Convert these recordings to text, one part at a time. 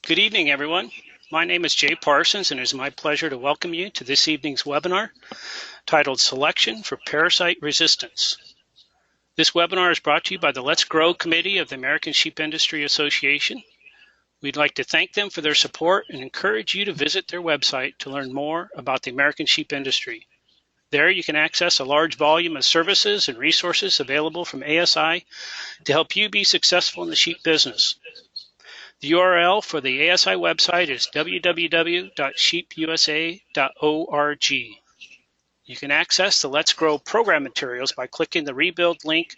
Good evening, everyone. My name is Jay Parsons, and it is my pleasure to welcome you to this evening's webinar titled Selection for Parasite Resistance. This webinar is brought to you by the Let's Grow Committee of the American Sheep Industry Association. We'd like to thank them for their support and encourage you to visit their website to learn more about the American sheep industry. There you can access a large volume of services and resources available from ASI to help you be successful in the sheep business. The URL for the ASI website is www.sheepusa.org. You can access the Let's Grow program materials by clicking the Rebuild link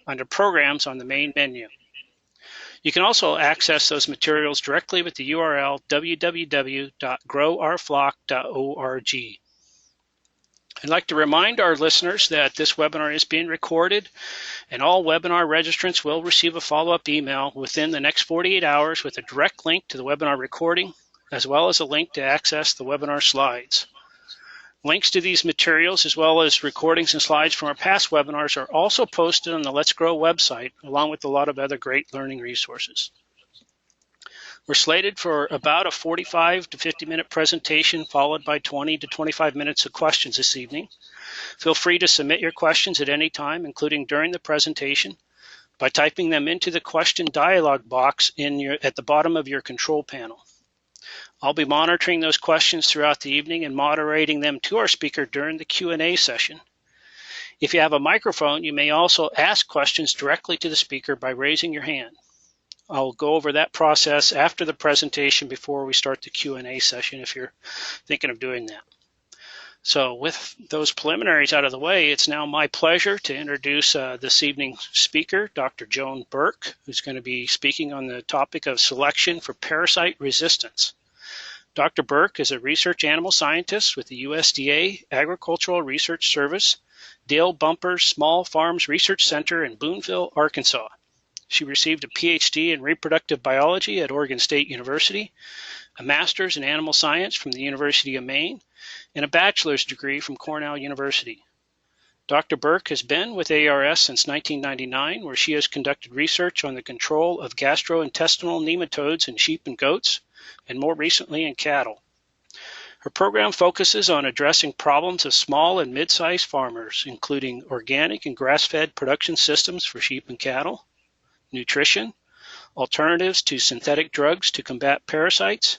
under Programs on the main menu. You can also access those materials directly with the URL www.growourflock.org. I'd like to remind our listeners that this webinar is being recorded, and all webinar registrants will receive a follow-up email within the next 48 hours with a direct link to the webinar recording, as well as a link to access the webinar slides. Links to these materials, as well as recordings and slides from our past webinars, are also posted on the Let's Grow website, along with a lot of other great learning resources. We're slated for about a 45 to 50-minute presentation, followed by 20 to 25 minutes of questions this evening. Feel free to submit your questions at any time, including during the presentation, by typing them into the question dialog box at the bottom of your control panel. I'll be monitoring those questions throughout the evening and moderating them to our speaker during the Q&A session. If you have a microphone, you may also ask questions directly to the speaker by raising your hand. I'll go over that process after the presentation before we start the Q&A session if you're thinking of doing that. So with those preliminaries out of the way, it's now my pleasure to introduce this evening's speaker, Dr. Joan Burke, who's going to be speaking on the topic of selection for parasite resistance. Dr. Burke is a research animal scientist with the USDA Agricultural Research Service, Dale Bumpers Small Farms Research Center in Boonville, Arkansas. She received a PhD in reproductive biology at Oregon State University, a master's in animal science from the University of Maine, and a bachelor's degree from Cornell University. Dr. Burke has been with ARS since 1999, where she has conducted research on the control of gastrointestinal nematodes in sheep and goats, and more recently in cattle. Her program focuses on addressing problems of small and mid-sized farmers, including organic and grass-fed production systems for sheep and cattle, nutrition, alternatives to synthetic drugs to combat parasites,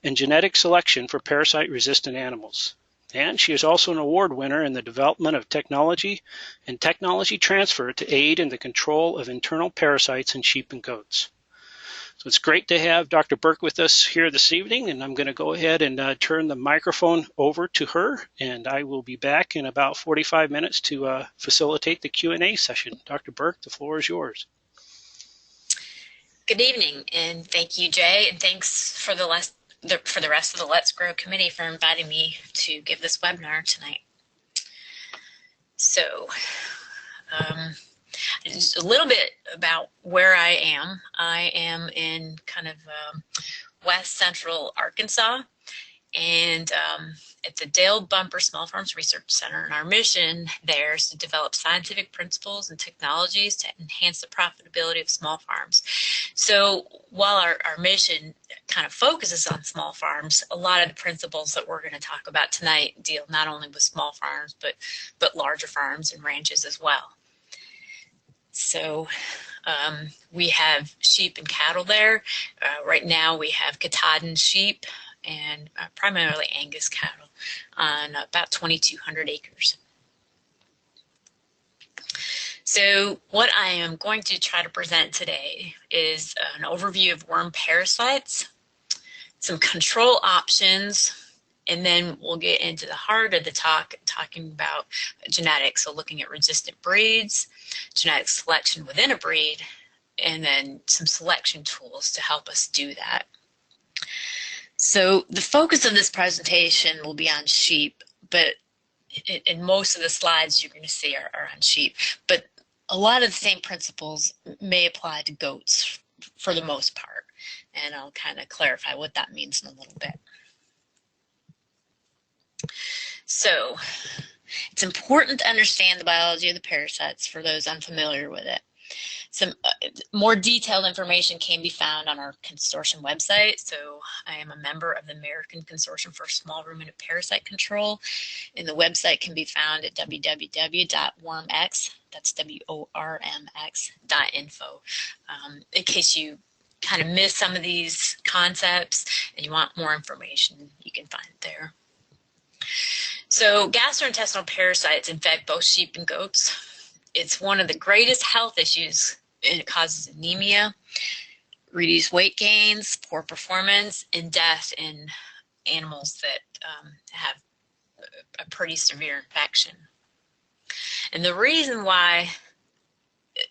and genetic selection for parasite-resistant animals. And she is also an award winner in the development of technology and technology transfer to aid in the control of internal parasites in sheep and goats. So it's great to have Dr. Burke with us here this evening, and I'm going to go ahead and turn the microphone over to her, and I will be back in about 45 minutes to facilitate the Q&A session. Dr. Burke, the floor is yours. Good evening, and thank you, Jay, and thanks for the rest of the Let's Grow committee for inviting me to give this webinar tonight. So, just a little bit about where I am. I am in kind of west central Arkansas, and at the Dale Bumper Small Farms Research Center, and our mission there is to develop scientific principles and technologies to enhance the profitability of small farms. So while our mission kind of focuses on small farms, a lot of the principles that we're going to talk about tonight deal not only with small farms, but larger farms and ranches as well. So we have sheep and cattle there. Right now we have Katahdin sheep and primarily Angus cattle on about 2,200 acres. So what I am going to try to present today is an overview of worm parasites, some control options, and then we'll get into the heart of the talking about genetics, so looking at resistant breeds, genetic selection within a breed, and then some selection tools to help us do that. So the focus of this presentation will be on sheep, but in most of the slides you're going to see are on sheep. But a lot of the same principles may apply to goats for the most part, and I'll kind of clarify what that means in a little bit. So it's important to understand the biology of the parasites for those unfamiliar with it. Some more detailed information can be found on our consortium website. So I am a member of the American Consortium for Small Ruminant Parasite Control, and the website can be found at www.wormx, that's WORMX.info. In case you kind of miss some of these concepts and you want more information, you can find it there. So gastrointestinal parasites infect both sheep and goats. It's one of the greatest health issues, and it causes anemia, reduced weight gains, poor performance, and death in animals that have a pretty severe infection. And the reason why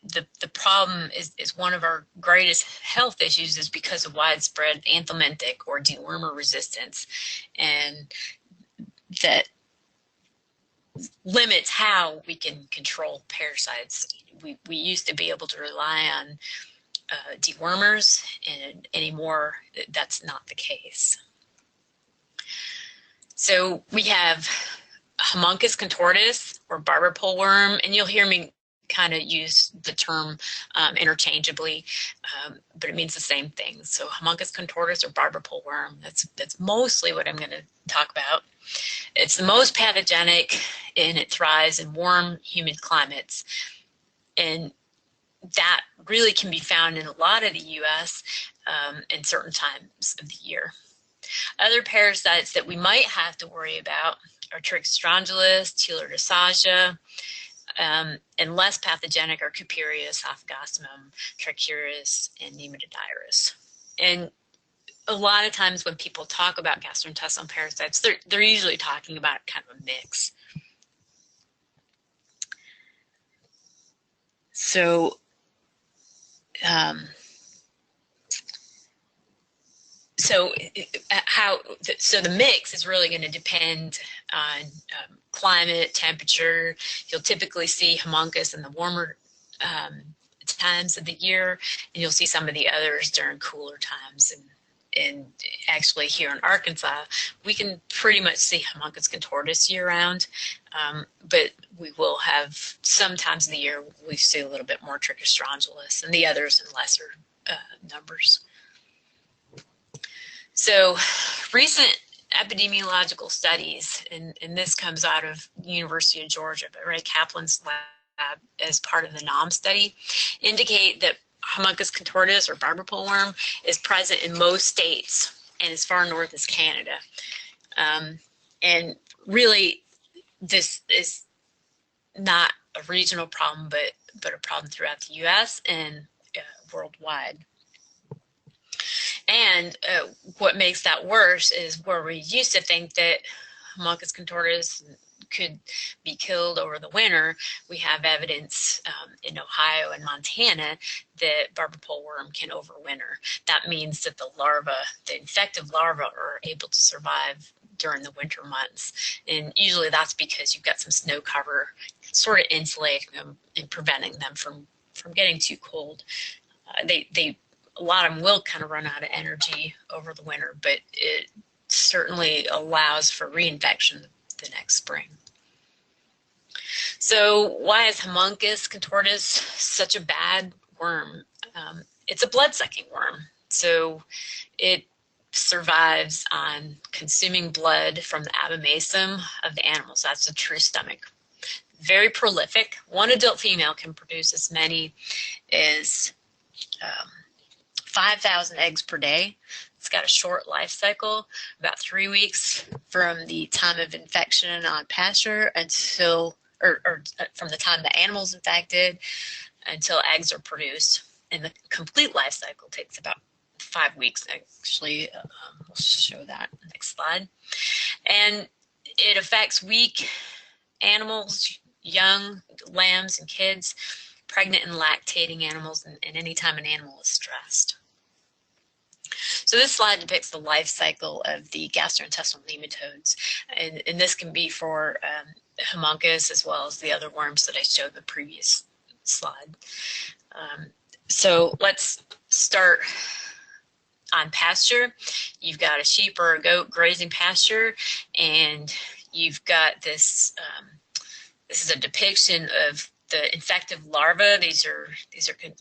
the problem is one of our greatest health issues is because of widespread anthelmintic or dewormer resistance, and that limits how we can control parasites. We used to be able to rely on dewormers, and anymore that's not the case. So we have Homuncus contortus or barber pole worm, and you'll hear me kind of use the term interchangeably, but it means the same thing. So Homuncus contortus or barber pole worm, that's mostly what I'm going to talk about. It's the most pathogenic, and it thrives in warm, humid climates. And that really can be found in a lot of the U.S. In certain times of the year. Other parasites that we might have to worry about are Trichostrongylus, Telodosausia, and less pathogenic are Cuperia, Sophogostemum, Trichuris, and Nematodirus. And a lot of times when people talk about gastrointestinal parasites, they're usually talking about kind of a mix. So, the mix is really going to depend on climate, temperature. You'll typically see Homuncus in the warmer times of the year, and you'll see some of the others during cooler times. And actually here in Arkansas, we can pretty much see Homuncus contortus year round, but we will have some times of the year we see a little bit more Trichostrongylus, and the others in lesser numbers. So recent epidemiological studies, and this comes out of the University of Georgia, but Ray Kaplan's lab as part of the NOM study, indicate that Homuncus contortus or barber pole worm is present in most states and as far north as Canada. And really, this is not a regional problem, but a problem throughout the U.S. and worldwide. And what makes that worse is where we used to think that Homuncus contortus could be killed over the winter, we have evidence in Ohio and Montana that barber pole worm can overwinter. That means that the infective larvae are able to survive during the winter months. And usually that's because you've got some snow cover sort of insulating them and preventing them from getting too cold. A lot of them will kind of run out of energy over the winter, but it certainly allows for reinfection the next spring. So why is Homuncus contortus such a bad worm? It's a blood-sucking worm. So it survives on consuming blood from the abomasum of the animals. That's the true stomach. Very prolific. One adult female can produce as many as 5,000 eggs per day. It's got a short life cycle, about 3 weeks from the time of infection on pasture until, or from the time the animal's infected until eggs are produced. And the complete life cycle takes about 5 weeks, actually. We'll show that next slide. And it affects weak animals, young lambs and kids, pregnant and lactating animals, and anytime an animal is stressed. So this slide depicts the life cycle of the gastrointestinal nematodes, and this can be for Homuncus as well as the other worms that I showed in the previous slide. So let's start on pasture. You've got a sheep or a goat grazing pasture, and you've got this, this is a depiction of the infective larvae. These are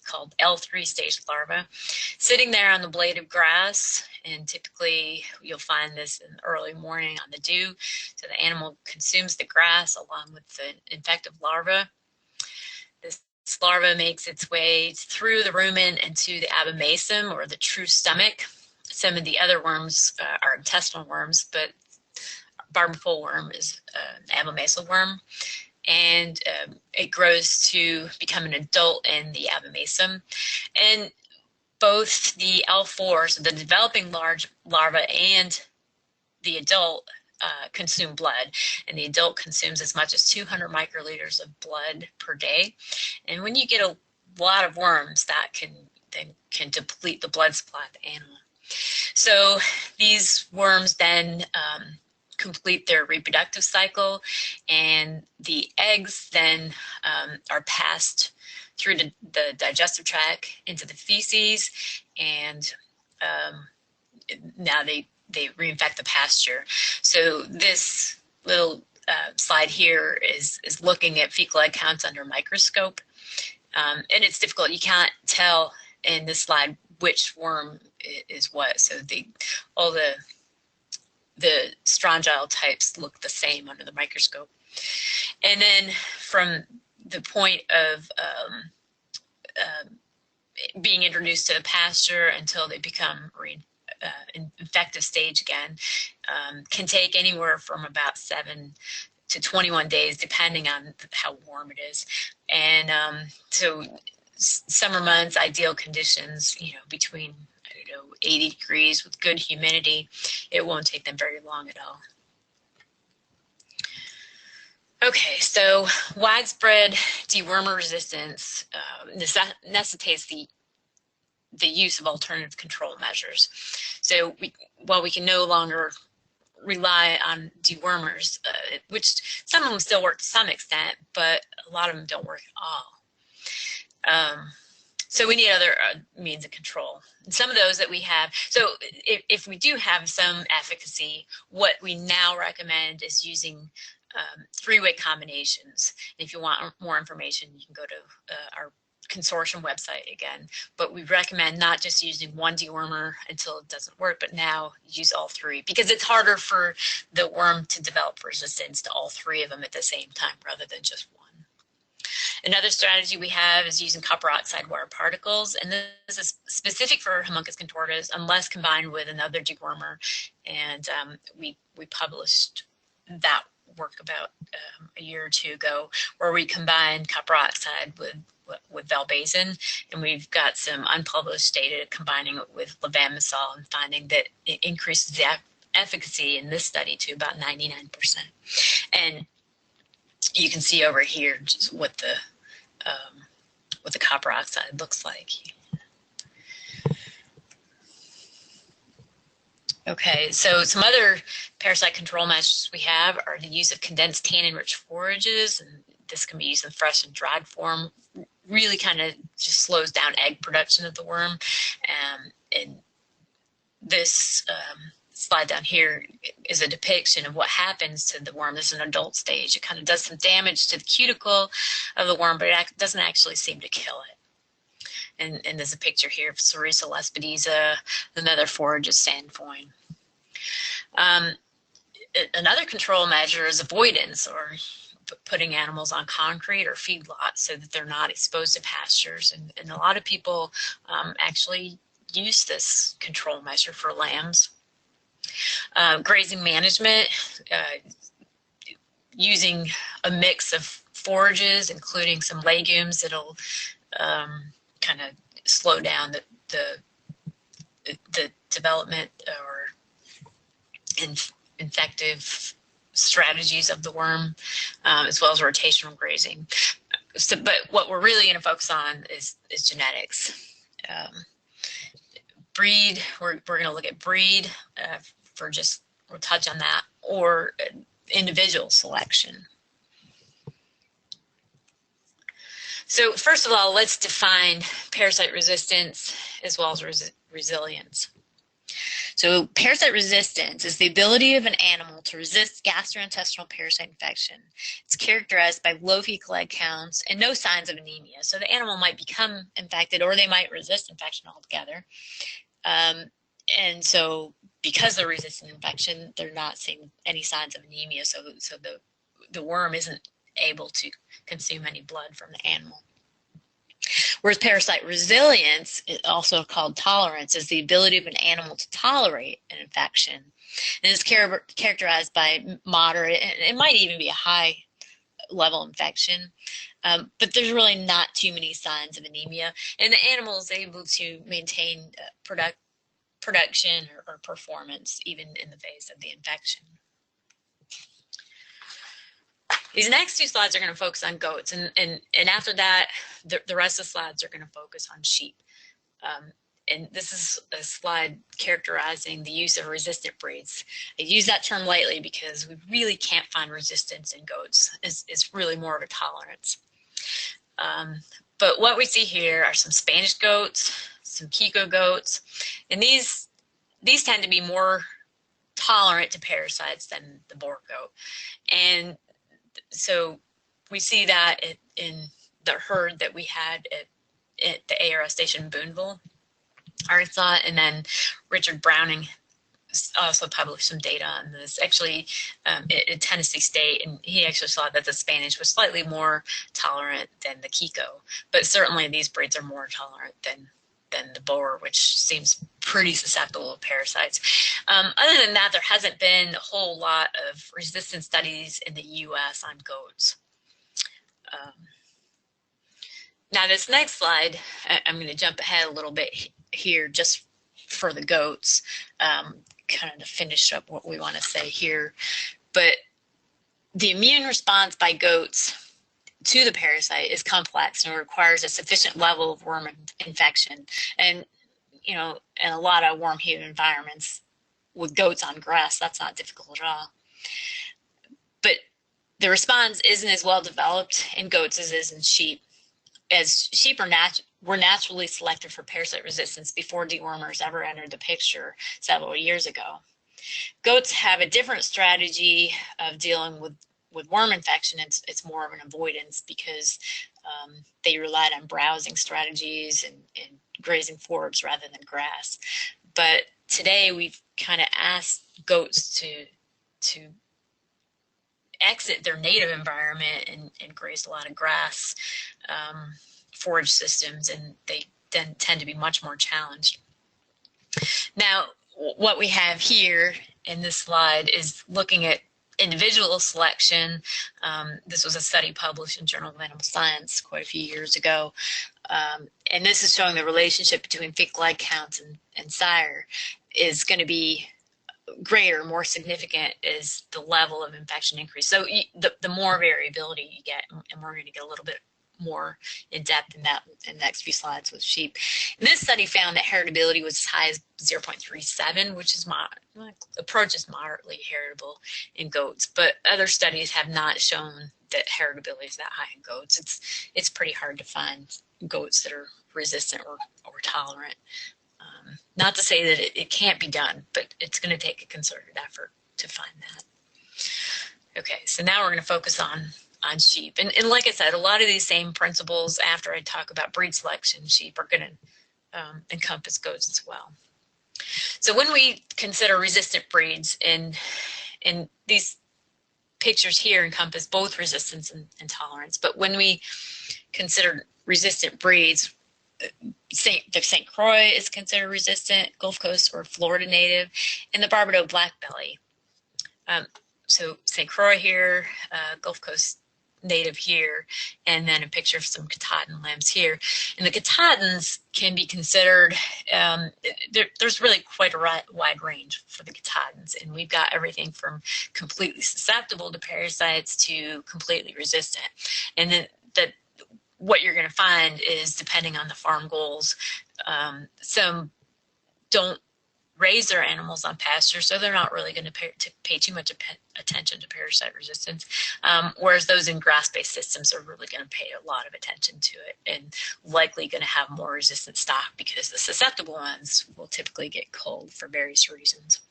called L3 stage larvae, sitting there on the blade of grass, and typically you'll find this in the early morning on the dew. So the animal consumes the grass along with the infective larva. This larva makes its way through the rumen into the abomasum, or the true stomach. Some of the other worms are intestinal worms, but barberpole worm is an abomasal worm. And it grows to become an adult in the abomasum. And both the L4, so the developing larva, and the adult consume blood. And the adult consumes as much as 200 microliters of blood per day. And when you get a lot of worms, that can deplete the blood supply of the animal. So these worms then complete their reproductive cycle, and the eggs then are passed through the digestive tract into the feces, and now they reinfect the pasture. So this little slide here is looking at fecal egg counts under a microscope, and it's difficult. You can't tell in this slide which worm is what. So all the strongyle types look the same under the microscope. And then from the point of being introduced to the pasture until they become infective stage again, can take anywhere from about 7 to 21 days, depending on how warm it is. And so summer months, ideal conditions, between 80 degrees with good humidity, it won't take them very long at all. Okay, so widespread dewormer resistance necessitates the use of alternative control measures. So while we can no longer rely on dewormers, which some of them still work to some extent, but a lot of them don't work at all. So we need other means of control. And some of those that we have, so if we do have some efficacy, what we now recommend is using three-way combinations. And if you want more information, you can go to our consortium website again. But we recommend not just using one dewormer until it doesn't work, but now use all three, because it's harder for the worm to develop resistance to all three of them at the same time rather than just one. Another strategy we have is using copper oxide water particles, and this is specific for Homunculus contortus unless combined with another dewormer. And we published that work about a year or two ago, where we combined copper oxide with valbazen, and we've got some unpublished data combining it with levamisole and finding that it increases the efficacy in this study to about 99%. And you can see over here just what the copper oxide looks like. Okay, so some other parasite control measures we have are the use of condensed tannin-rich forages, and this can be used in fresh and dried form. Really kind of just slows down egg production of the worm. And this slide down here is a depiction of what happens to the worm as an adult stage. It kind of does some damage to the cuticle of the worm, but it doesn't actually seem to kill it. And there's a picture here of Cerisa lespedeza. Another forage is sandfoin. Another control measure is avoidance, or putting animals on concrete or feedlots so that they're not exposed to pastures. And a lot of people actually use this control measure for lambs. Grazing management, using a mix of forages, including some legumes that'll kind of slow down the development or infective strategies of the worm, as well as rotational grazing. But what we're really going to focus on is genetics. Breed, we're going to look at breed we'll touch on that, or individual selection. So first of all, let's define parasite resistance as well as resilience. So parasite resistance is the ability of an animal to resist gastrointestinal parasite infection. It's characterized by low fecal egg counts and no signs of anemia. So the animal might become infected or they might resist infection altogether. And so because they're resistant infection, they're not seeing any signs of anemia. So the worm isn't able to consume any blood from the animal. Whereas parasite resilience, also called tolerance, is the ability of an animal to tolerate an infection. And it's characterized by moderate, and it might even be a high level infection, but there's really not too many signs of anemia. And the animal is able to maintain production or performance even in the face of the infection. These next two slides are going to focus on goats, and after that, the rest of the slides are going to focus on sheep. And this is a slide characterizing the use of resistant breeds. I use that term lightly because we really can't find resistance in goats. It's really more of a tolerance. But what we see here are some Spanish goats, some Kiko goats, and these tend to be more tolerant to parasites than the Boer goat. And so we see that in the herd that we had at the ARS station in Boonville, Arkansas, and then Richard Browning also published some data on this, actually at Tennessee State, and he actually saw that the Spanish was slightly more tolerant than the Kiko, but certainly these breeds are more tolerant than the Boer, which seems pretty susceptible to parasites. Other than that, there hasn't been a whole lot of resistance studies in the U.S. on goats. Now this next slide, I'm going to jump ahead a little bit here just for the goats, kind of to finish up what we want to say here. But the immune response by goats to the parasite is complex and requires a sufficient level of worm infection. And, you know, in a lot of worm heated environments with goats on grass, that's not difficult at all. But the response isn't as well developed in goats as it is in sheep, as sheep were naturally selected for parasite resistance before dewormers ever entered the picture several years ago. Goats have a different strategy of dealing with worm infection. It's more of an avoidance because they relied on browsing strategies and grazing forbs rather than grass. But today we've kind of asked goats to exit their native environment and graze a lot of grass forage systems, and they then tend to be much more challenged. Now, what we have here in this slide is looking at individual selection. This was a study published in Journal of Animal Science quite a few years ago. And this is showing the relationship between fecal egg counts and sire is going to be greater, more significant as the level of infection increase. So the more variability you get, and we're going to get a little bit more in depth in that in the next few slides with sheep. And this study found that heritability was as high as 0.37, which is approaches moderately heritable in goats. But other studies have not shown that heritability is that high in goats. It's pretty hard to find goats that are resistant or tolerant. Not to say that it can't be done, but it's going to take a concerted effort to find that. Okay, so now we're going to focus on sheep. And like I said, a lot of these same principles, after I talk about breed selection, sheep are going to encompass goats as well. So when we consider resistant breeds, and these pictures here encompass both resistance and tolerance, but when we consider resistant breeds, the St. Croix is considered resistant, Gulf Coast or Florida native, and the Barbados blackbelly. So St. Croix here, Gulf Coast native here, and then a picture of some Katahdin lambs here. And the Katahdins can be considered, there's really quite a wide range for the Katahdins, and we've got everything from completely susceptible to parasites to completely resistant. And then what you're going to find is, depending on the farm goals, some don't raise their animals on pasture, so they're not really going to pay too much attention to parasite resistance, whereas those in grass-based systems are really going to pay a lot of attention to it and likely going to have more resistant stock because the susceptible ones will typically get culled for various reasons.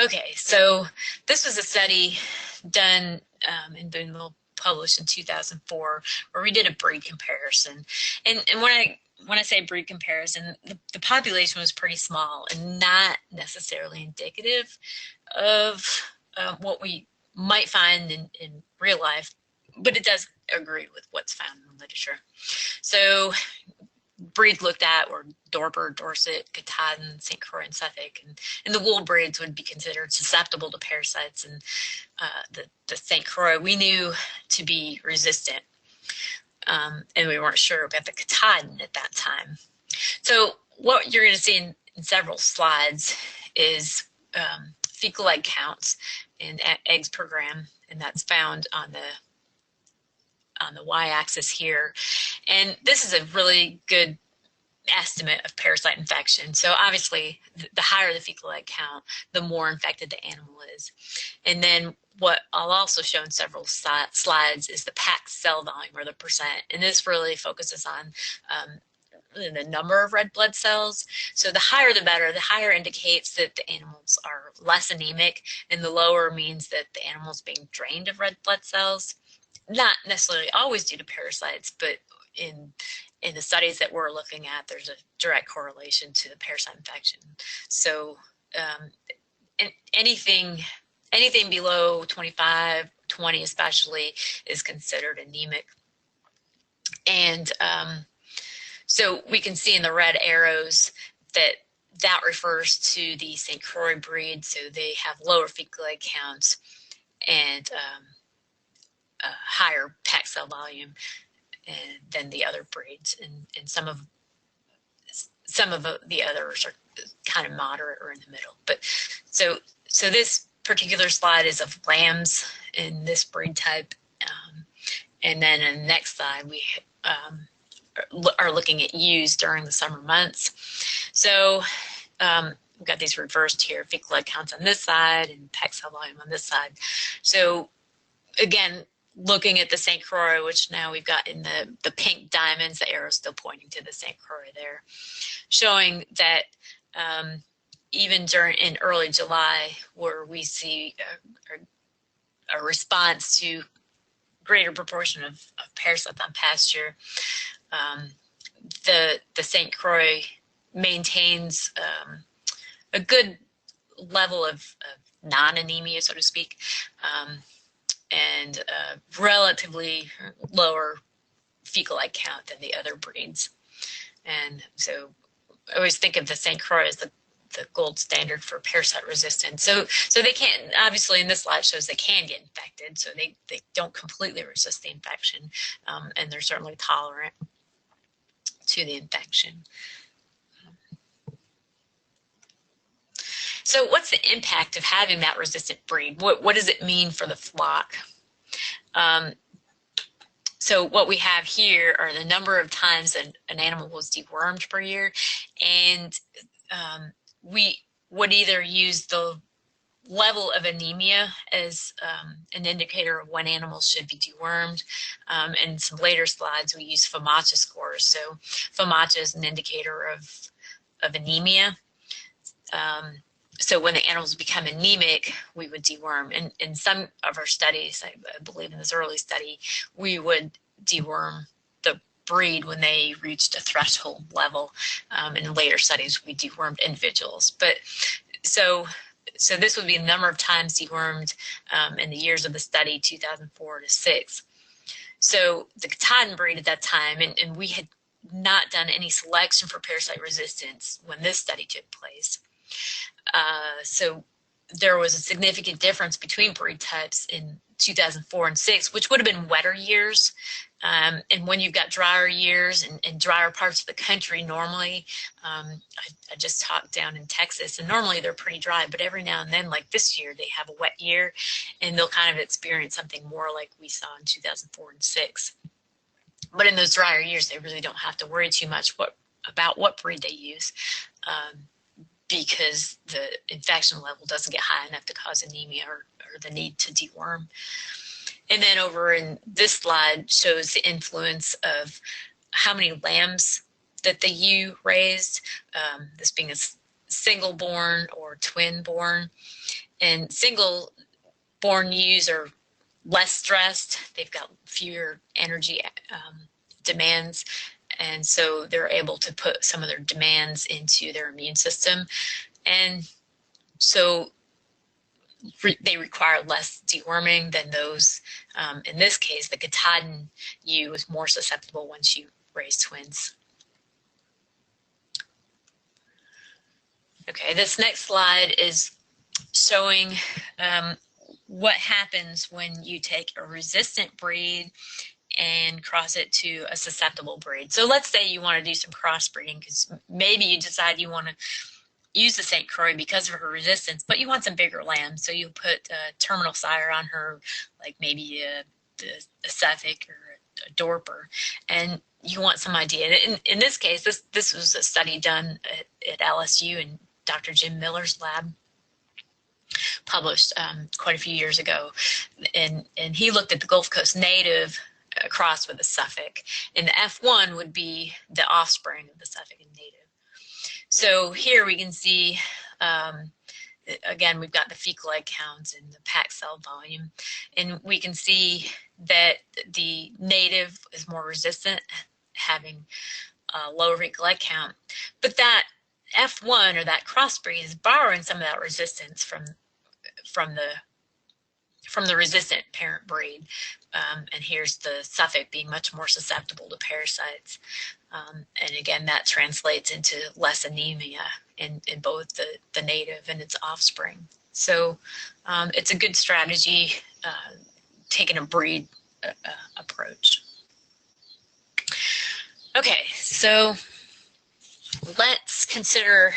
Okay, so this was a study done in Boonville, published in 2004, where we did a breed comparison. And when I say breed comparison, the population was pretty small and not necessarily indicative of what we might find in real life, but it does agree with what's found in the literature. So breeds looked at were Dorper, Dorset, Katahdin, St. Croix, and Suffolk, and the wool breeds would be considered susceptible to parasites, and the St. Croix we knew to be resistant, and we weren't sure about the Katahdin at that time. So what you're going to see in several slides is fecal egg counts and eggs per gram, and that's found on the y-axis here. And this is a really good estimate of parasite infection. So obviously, the higher the fecal egg count, the more infected the animal is. And then what I'll also show in several slides is the packed cell volume, or the percent. And this really focuses on the number of red blood cells. So the higher the better. The higher indicates that the animals are less anemic, and the lower means that the animal's being drained of red blood cells. Not necessarily always due to parasites, but in the studies that we're looking at, there's a direct correlation to the parasite infection. So anything below 25, 20 especially, is considered anemic. And so we can see in the red arrows that refers to the St. Croix breed. So they have lower fecal egg counts and higher packed cell volume than the other breeds, and some of the others are kind of moderate or in the middle. But so this particular slide is of lambs in this breed type, and then in the next slide we are looking at ewes during the summer months. So we've got these reversed here: fecal egg counts on this side and packed cell volume on this side. So again, looking at the St. Croix, which now we've got in the pink diamonds, the arrow still pointing to the St. Croix there, showing that even in early July, where we see a response to greater proportion of parasites on pasture, the St. Croix maintains a good level of non-anemia, so to speak, and relatively lower fecal egg count than the other breeds. And so I always think of the St. Croix as the gold standard for parasite resistance. So they can't, obviously in this slide shows they can get infected, so they don't completely resist the infection, and they're certainly tolerant to the infection. So what's the impact of having that resistant breed? What does it mean for the flock? So what we have here are the number of times an animal was dewormed per year, and we would either use the level of anemia as an indicator of when animals should be dewormed. In some later slides, we use FAMACHA scores. So FAMACHA is an indicator of anemia. So when the animals become anemic, we would deworm. And in some of our studies, I believe in this early study, we would deworm the breed when they reached a threshold level. In later studies, we dewormed individuals. But so this would be the number of times dewormed in the years of the study, 2004 to 6. So the Katahdin breed at that time, and we had not done any selection for parasite resistance when this study took place. So there was a significant difference between breed types in 2004 and 6, which would have been wetter years. And when you've got drier years and drier parts of the country, normally, I just talked down in Texas, and normally they're pretty dry, but every now and then, like this year, they have a wet year, and they'll kind of experience something more like we saw in 2004 and 6. But in those drier years, they really don't have to worry too much about what breed they use. because the infection level doesn't get high enough to cause anemia or the need to deworm. And then over in this slide shows the influence of how many lambs that the ewe raised, this being a single born or twin born. And single born ewes are less stressed. They've got fewer energy demands. And so they're able to put some of their demands into their immune system. And so they require less deworming than those. In this case, the Katahdin ewe was more susceptible once you raise twins. Okay, this next slide is showing what happens when you take a resistant breed and cross it to a susceptible breed. So let's say you want to do some crossbreeding because maybe you decide you want to use the St. Croix because of her resistance, but you want some bigger lambs. So you put a terminal sire on her, like maybe a Suffolk or a Dorper, and you want some idea. In this case, this was a study done at LSU and Dr. Jim Miller's lab, published quite a few years ago, and he looked at the Gulf Coast native crossed with a Suffolk, and the F1 would be the offspring of the Suffolk and native. So here we can see, again, we've got the fecal egg counts and the packed cell volume, and we can see that the native is more resistant, having a lower fecal egg count, but that F1 or that crossbreed is borrowing some of that resistance from the resistant parent breed. And here's the Suffolk being much more susceptible to parasites. And again, that translates into less anemia in both the native and its offspring. So it's a good strategy, taking a breed approach. Okay, so let's consider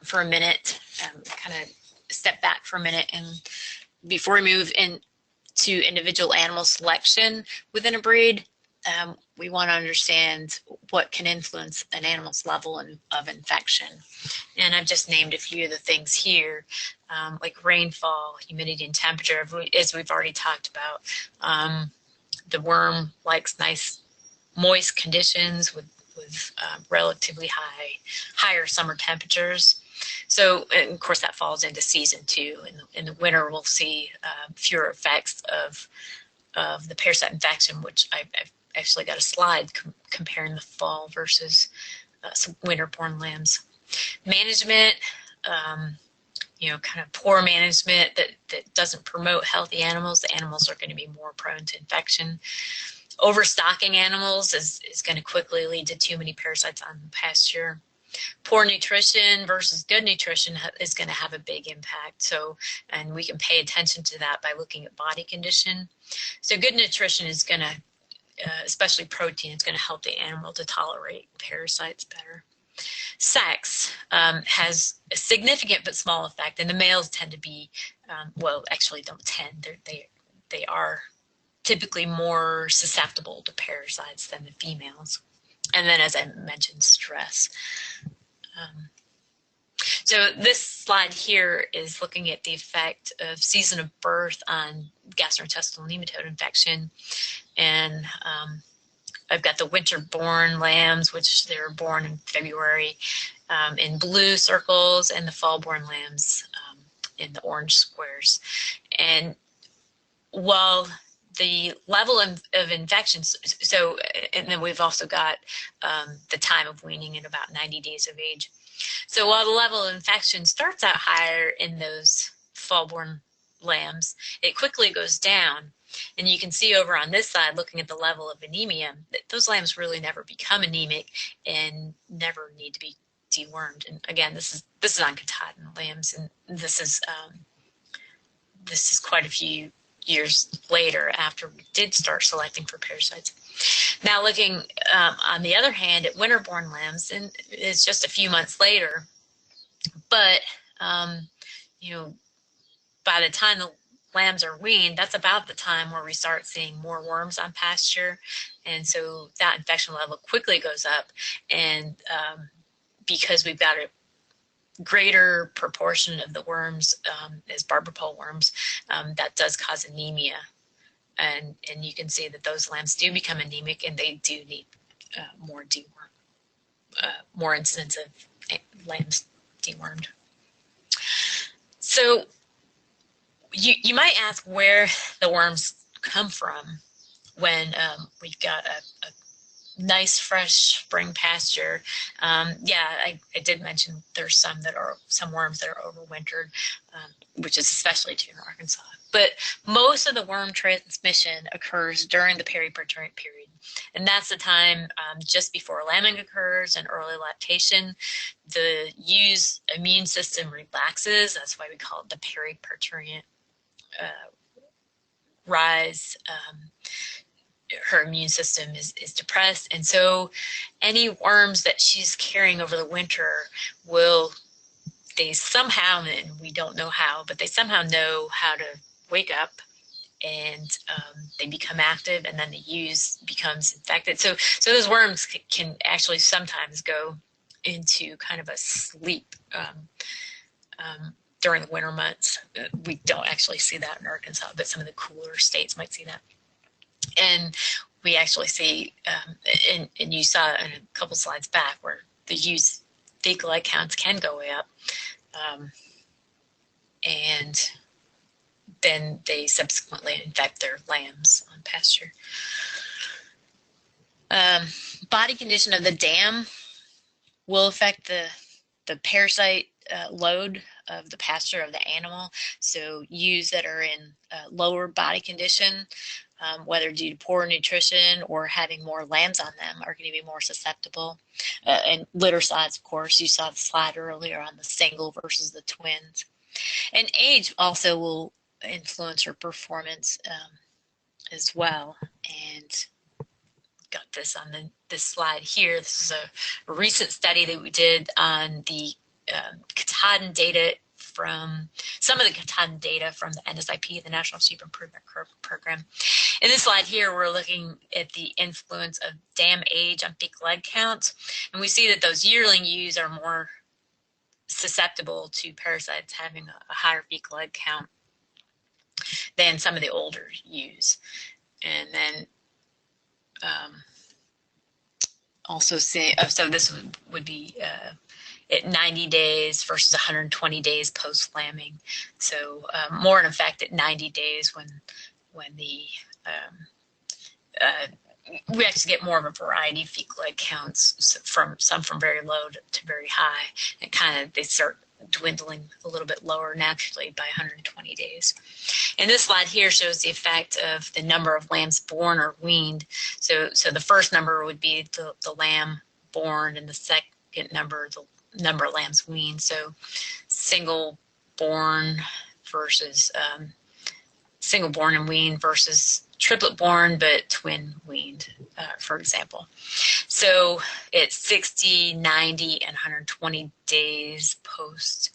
for a minute, kind of step back for a minute, and before we move into individual animal selection within a breed, we want to understand what can influence an animal's level of infection. And I've just named a few of the things here, like rainfall, humidity, and temperature, as we've already talked about. The worm likes nice, moist conditions with relatively higher summer temperatures. So, and of course, that falls into season too. In the winter, we'll see fewer effects of the parasite infection, which I've actually got a slide comparing the fall versus some winter-born lambs. Management, kind of poor management that doesn't promote healthy animals. The animals are going to be more prone to infection. Overstocking animals is going to quickly lead to too many parasites on the pasture. Poor nutrition versus good nutrition is going to have a big impact. So, and we can pay attention to that by looking at body condition. So good nutrition is going to, especially protein, is going to help the animal to tolerate parasites better. Sex has a significant but small effect, and the males tend to be, well, actually don't tend, they are typically more susceptible to parasites than the females. And then, as I mentioned, stress. So this slide here is looking at the effect of season of birth on gastrointestinal nematode infection. And I've got the winter-born lambs, which they were born in February, in blue circles, and the fall-born lambs in the orange squares. And while the level of infections, so, and then we've also got the time of weaning at about 90 days of age. So while the level of infection starts out higher in those fall-born lambs, it quickly goes down. And you can see over on this side, looking at the level of anemia, that those lambs really never become anemic and never need to be dewormed. And again, this is on Katahdin lambs, and this is quite a few years later after we did start selecting for parasites. Now looking on the other hand at winter-born lambs, and it's just a few months later, but by the time the lambs are weaned, that's about the time where we start seeing more worms on pasture, and so that infection level quickly goes up. And because we've got greater proportion of the worms is barber pole worms. That does cause anemia. And you can see that those lambs do become anemic, and they do need more deworm, more incidence of lambs dewormed. So you might ask where the worms come from when we've got a nice fresh spring pasture. Yeah, I did mention there's some worms that are overwintered, which is especially true in Arkansas. But most of the worm transmission occurs during the periparturient period, and that's the time just before lambing occurs and early lactation. The ewe's immune system relaxes. That's why we call it the periparturient rise. Her immune system is depressed, and so any worms that she's carrying over the winter they somehow, and we don't know how, but they somehow know how to wake up, and they become active, and then the ewes becomes infected. So those worms can actually sometimes go into kind of a sleep during the winter months. We don't actually see that in Arkansas, but some of the cooler states might see that. And we actually see, and you saw in a couple slides back, where the ewes' fecal egg counts can go way up, and then they subsequently infect their lambs on pasture. Body condition of the dam will affect the parasite load of the pasture of the animal. So ewes that are in lower body condition, whether due to poor nutrition or having more lambs on them, are going to be more susceptible. And litter size, of course, you saw the slide earlier on the single versus the twins. And age also will influence her performance as well. And got this on this slide here. This is a recent study that we did on the Katahdin data from some of the Katahdin data from the NSIP, the National Sheep Improvement Program. In this slide here, we're looking at the influence of dam age on fecal egg counts, and we see that those yearling ewes are more susceptible to parasites having a higher fecal egg count than some of the older ewes. And then also see, so this would be at 90 days versus 120 days post lambing. So more in effect at 90 days when the we actually get more of a variety of fecal egg counts, from very low to very high, and they start dwindling a little bit lower naturally by 120 days. And this slide here shows the effect of the number of lambs born or weaned. So the first number would be the lamb born, and the second number, the number of lambs weaned. So single born and weaned versus triplet born but twin weaned, for example. So it's 60, 90, and 120 days post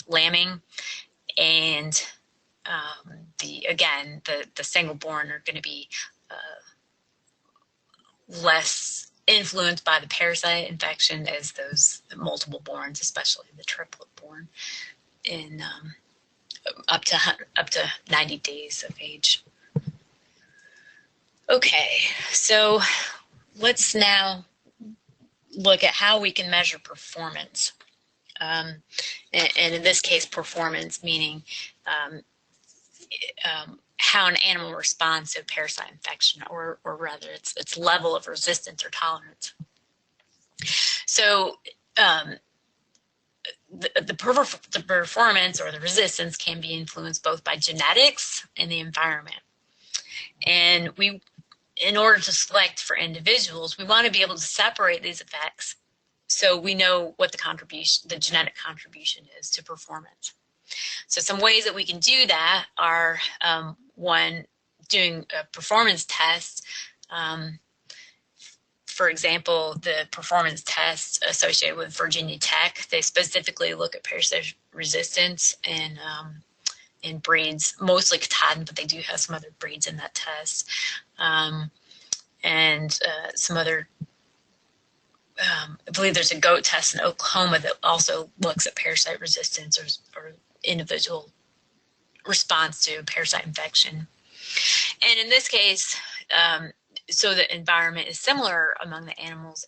lambing, and the single born are going to be less influenced by the parasite infection as those multiple borns, especially the triplet born, in up to 90 days of age. Okay, so let's now look at how we can measure performance. And in this case, performance meaning how an animal responds to a parasite infection, or rather its level of resistance or tolerance. So the performance or the resistance can be influenced both by genetics and the environment. And in order to select for individuals, we want to be able to separate these effects so we know what the genetic contribution is to performance. So some ways that we can do that are, one, doing a performance test. For example, the performance test associated with Virginia Tech, they specifically look at parasite resistance in breeds, mostly Katahdin, but they do have some other breeds in that test, and some other I believe there's a goat test in Oklahoma that also looks at parasite resistance or individual response to parasite infection. And in this case, so the environment is similar among the animals.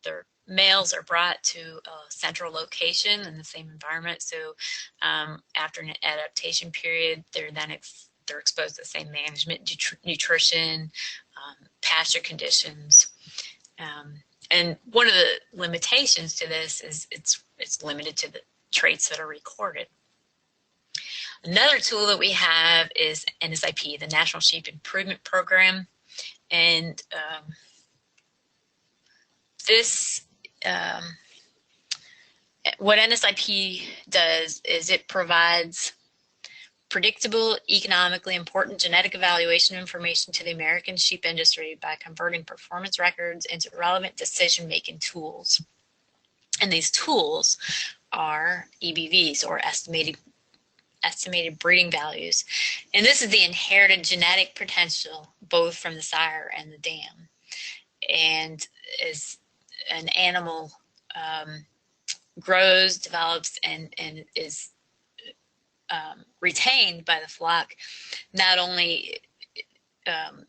Their males are brought to a central location in the same environment. So after an adaptation period, they're exposed to the same management, nutrition, pasture conditions. And one of the limitations to this is it's limited to the traits that are recorded. Another tool that we have is NSIP, the National Sheep Improvement Program. And what NSIP does is it provides predictable, economically important genetic evaluation information to the American sheep industry by converting performance records into relevant decision-making tools. And these tools are EBVs, or estimated breeding values. And this is the inherited genetic potential both from the sire and the dam. And as an animal grows, develops, and is retained by the flock, not only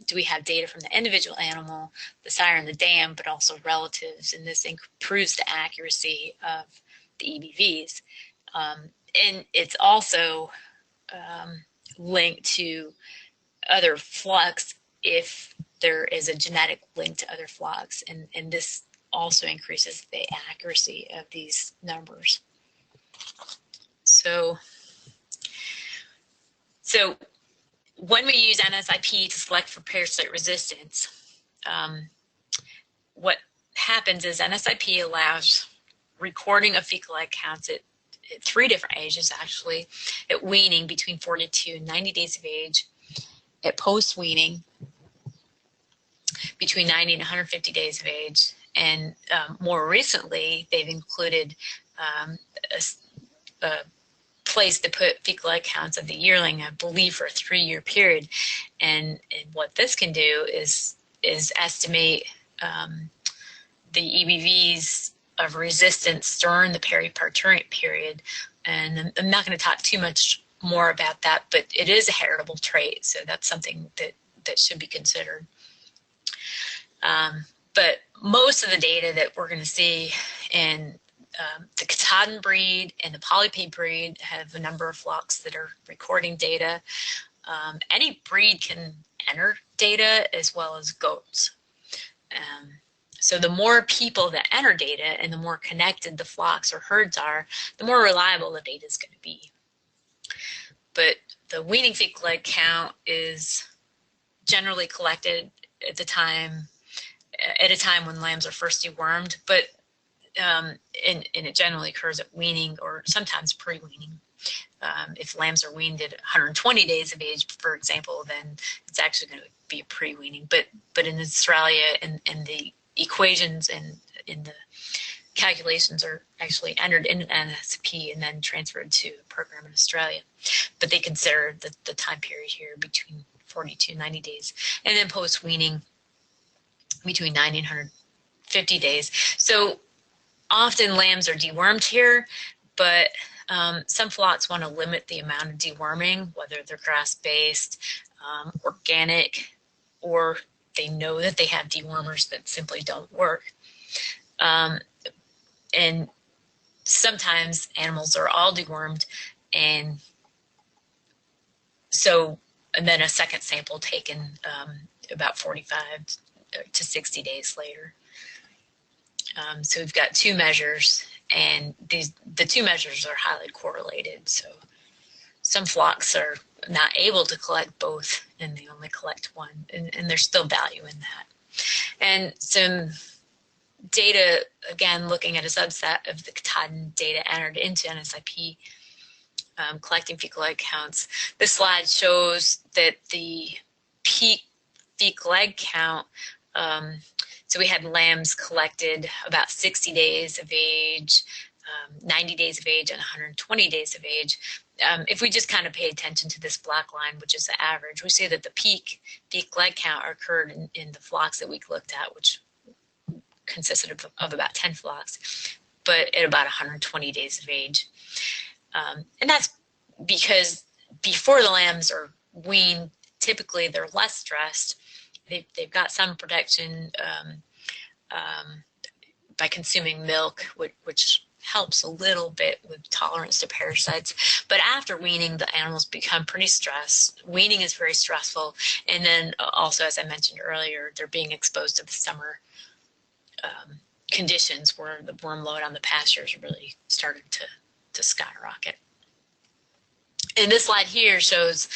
do we have data from the individual animal, the sire and the dam, but also relatives, and this improves the accuracy of the EBVs. And it's also linked to other flocks if there is a genetic link to other flocks, and this also increases the accuracy of these numbers. So when we use NSIP to select for parasite resistance, what happens is NSIP allows recording of fecal egg counts at 3 different ages, actually, at weaning between 42 and 90 days of age, at post-weaning between 90 and 150 days of age, and more recently they've included a place to put fecal egg counts of the yearling, I believe, for a 3-year period. And what this can do is estimate the EBVs of resistance during the periparturient period. And I'm not going to talk too much more about that, but it is a heritable trait, so that's something that should be considered. But most of the data that we're going to see in the Katahdin breed and the Polype breed have a number of flocks that are recording data. Any breed can enter data, as well as goats. So the more people that enter data and the more connected the flocks or herds are, the more reliable the data is going to be. But the weaning fecal egg count is generally collected at a time when lambs are first dewormed, but and it generally occurs at weaning or sometimes pre-weaning. If lambs are weaned at 120 days of age, for example, then it's actually going to be a pre-weaning. But in Australia, and the equations and in the calculations are actually entered in NSP and then transferred to a program in Australia. But they consider the time period here between 42 and 90 days, and then post-weaning between 90 and 150 days. So often lambs are dewormed here, but some flocks want to limit the amount of deworming, whether they're grass-based, organic, or they know that they have dewormers that simply don't work. And sometimes animals are all dewormed, and then a second sample taken about 45 to 60 days later. So we've got 2 measures, and the 2 measures are highly correlated. So some flocks are not able to collect both, and they only collect one, and there's still value in that. And some data, again, looking at a subset of the Katahdin data entered into NSIP, collecting fecal egg counts. This slide shows that the peak fecal egg count, so we had lambs collected about 60 days of age, 90 days of age, and 120 days of age. If we just kind of pay attention to this black line, which is the average, we see that the peak fecal egg count occurred in the flocks that we looked at, which consisted of about 10 flocks, but at about 120 days of age. And that's because before the lambs are weaned, typically they're less stressed. They've got some protection by consuming milk, which helps a little bit with tolerance to parasites. But after weaning, the animals become pretty stressed. Weaning is very stressful. And then also, as I mentioned earlier, they're being exposed to the summer conditions where the worm load on the pastures really started to skyrocket. And this slide here shows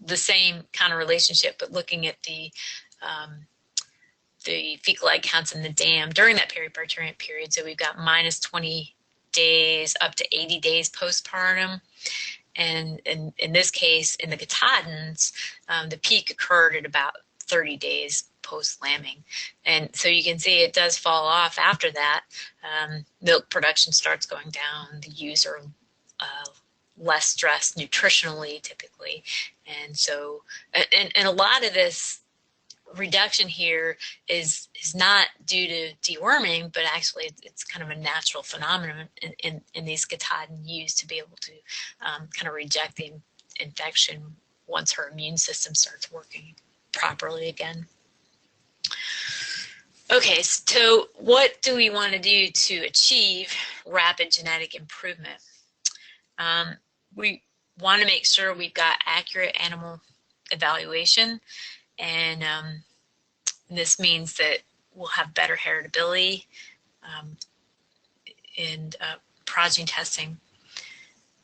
the same kind of relationship, but looking at the fecal egg counts in the dam during that periparturient period. So we've got minus 20 days up to 80 days postpartum. And in this case, in the Katahdins, the peak occurred at about 30 days post-lambing. And so you can see it does fall off after that. Milk production starts going down. The ewes are less stressed nutritionally typically. And so, and a lot of this reduction here is not due to deworming, but actually it's kind of a natural phenomenon in these Katahdin ewes to be able to kind of reject the infection once her immune system starts working properly again. Okay, so what do we want to do to achieve rapid genetic improvement? We want to make sure we've got accurate animal evaluation, and this means that we'll have better heritability in progeny testing.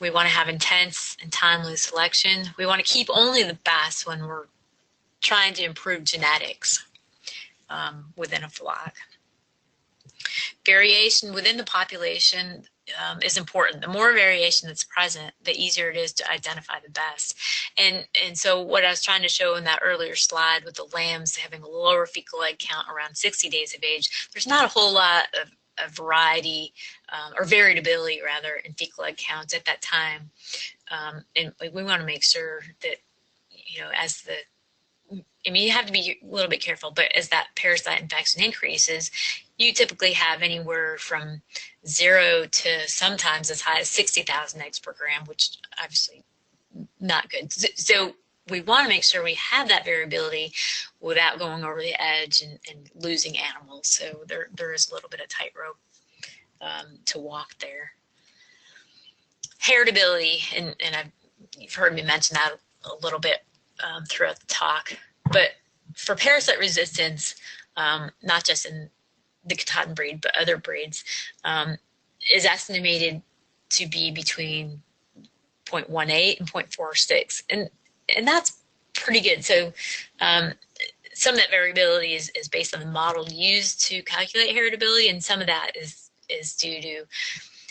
We want to have intense and timely selection. We want to keep only the best when we're trying to improve genetics within a flock. Variation within the population is important. The more variation that's present, the easier it is to identify the best. And so what I was trying to show in that earlier slide with the lambs having a lower fecal egg count around 60 days of age, there's not a whole lot of variety or variability rather in fecal egg counts at that time. And we want to make sure that, you know, as the, I mean, you have to be a little bit careful, but as that parasite infection increases, you typically have anywhere from 0 to sometimes as high as 60,000 eggs per gram, which obviously not good. So we want to make sure we have that variability without going over the edge and losing animals. So there is a little bit of tightrope to walk there. Heritability, and you've heard me mention that a little bit throughout the talk, but for parasite resistance, not just in the Katahdin breed, but other breeds, is estimated to be between 0.18 and 0.46. And that's pretty good. So some of that variability is based on the model used to calculate heritability, and some of that is due to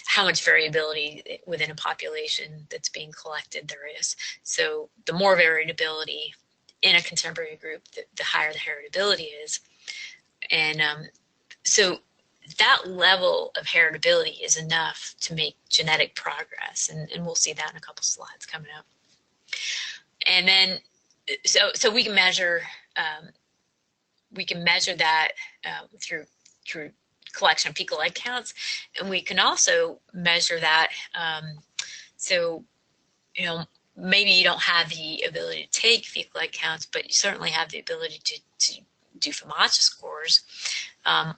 how much variability within a population that's being collected there is. So the more variability in a contemporary group, the higher the heritability is. And so that level of heritability is enough to make genetic progress, and we'll see that in a couple slides coming up. And then, so we can measure that through collection of fecal egg counts, and we can also measure that. So, you know, maybe you don't have the ability to take fecal egg counts, but you certainly have the ability to do FAMACHA scores.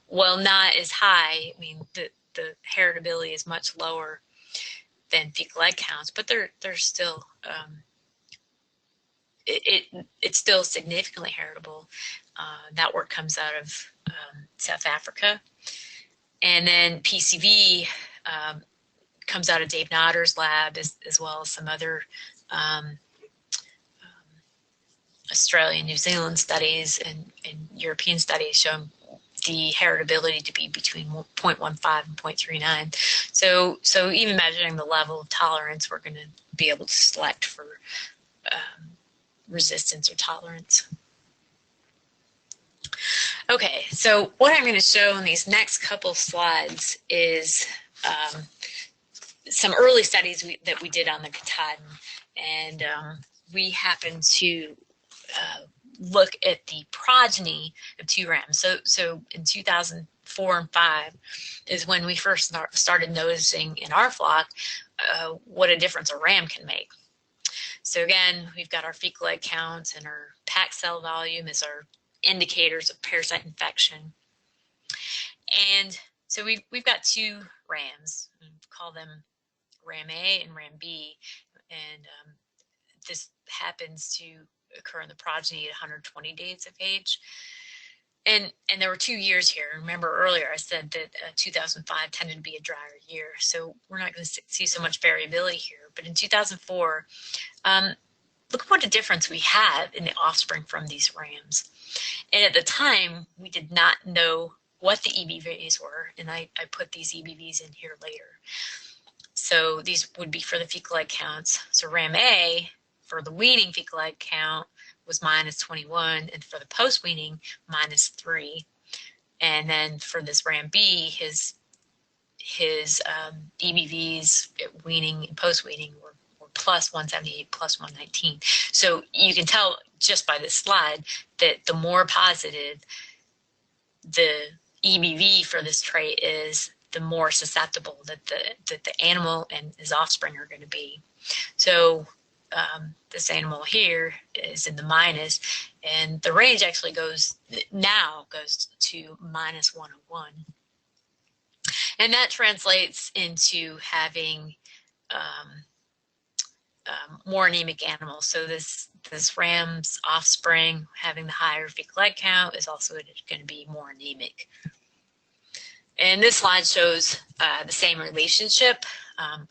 While not as high, I mean, the heritability is much lower than fecal egg counts, but they're still it's still significantly heritable. That work comes out of South Africa, and then PCV comes out of Dave Notter's lab, as well as some other Australian, New Zealand studies and European studies showing the heritability to be between 0.15 and 0.39. So even measuring the level of tolerance, we're going to be able to select for resistance or tolerance. Okay, so what I'm going to show in these next couple slides is some early studies that we did on the Katahdin, and we happened to look at the progeny of two rams. So in 2004 and 5 is when we first started noticing in our flock what a difference a ram can make. So again, we've got our fecal egg counts and our packed cell volume as our indicators of parasite infection. And so we've got two rams. We call them Ram A and Ram B. And this happens to occur in the progeny at 120 days of age. And there were 2 years here. Remember earlier I said that 2005 tended to be a drier year, so we're not going to see so much variability here. But in 2004, look what a difference we had in the offspring from these rams. And at the time, we did not know what the EBVs were, and I put these EBVs in here later. So these would be for the fecal egg counts. So Ram A, for the weaning fecal egg count, was -21, and for the post-weaning, -3. And then for this Ram B, his EBVs at weaning and post-weaning were +178, +119. So you can tell just by this slide that the more positive the EBV for this trait is, the more susceptible that the animal and his offspring are going to be. So this animal here is in the minus, and the range actually goes to -101. And that translates into having more anemic animals. So this ram's offspring having the higher fecal egg count is also going to be more anemic. And this slide shows the same relationship.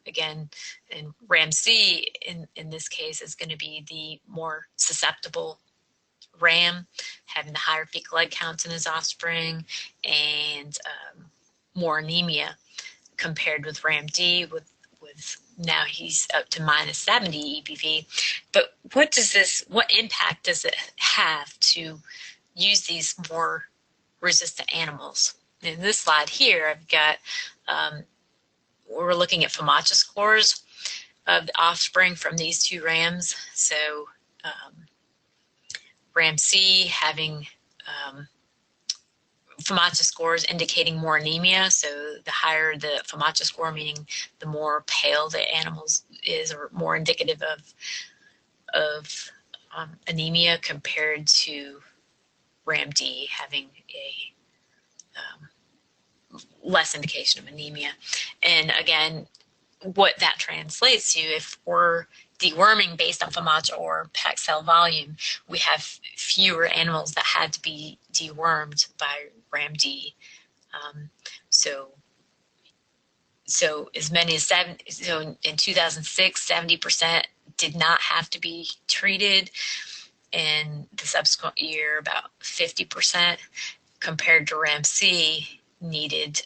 Again, in Ram C, in this case, is going to be the more susceptible ram, having the higher fecal egg counts in his offspring, and more anemia compared with Ram D, with now he's up to -70 EBV. But what impact does it have to use these more resistant animals? In this slide here, I've got, we're looking at FOMACHA scores of the offspring from these two rams. So Ram C having FOMACHA scores indicating more anemia. So the higher the FOMACHA score, meaning the more pale the animal is, or more indicative of anemia, compared to Ram D having a less indication of anemia. And again, what that translates to, if we're deworming based on FOMACHA or packed cell volume, we have fewer animals that had to be dewormed by Ram D. So as many as in 2006, 70% did not have to be treated. In the subsequent year, about 50%, compared to Ram C, needed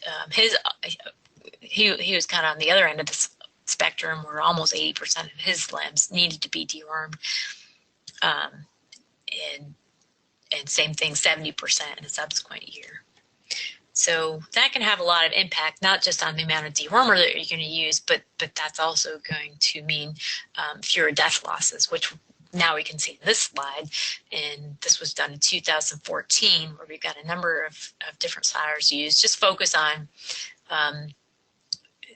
he was kind of on the other end of the spectrum, where almost 80% of his limbs needed to be dewormed, and same thing, 70% in a subsequent year. So that can have a lot of impact, not just on the amount of dewormer that you're going to use, but that's also going to mean fewer death losses, which now we can see in this slide. And this was done in 2014, where we've got a number of different sires used. Just focus on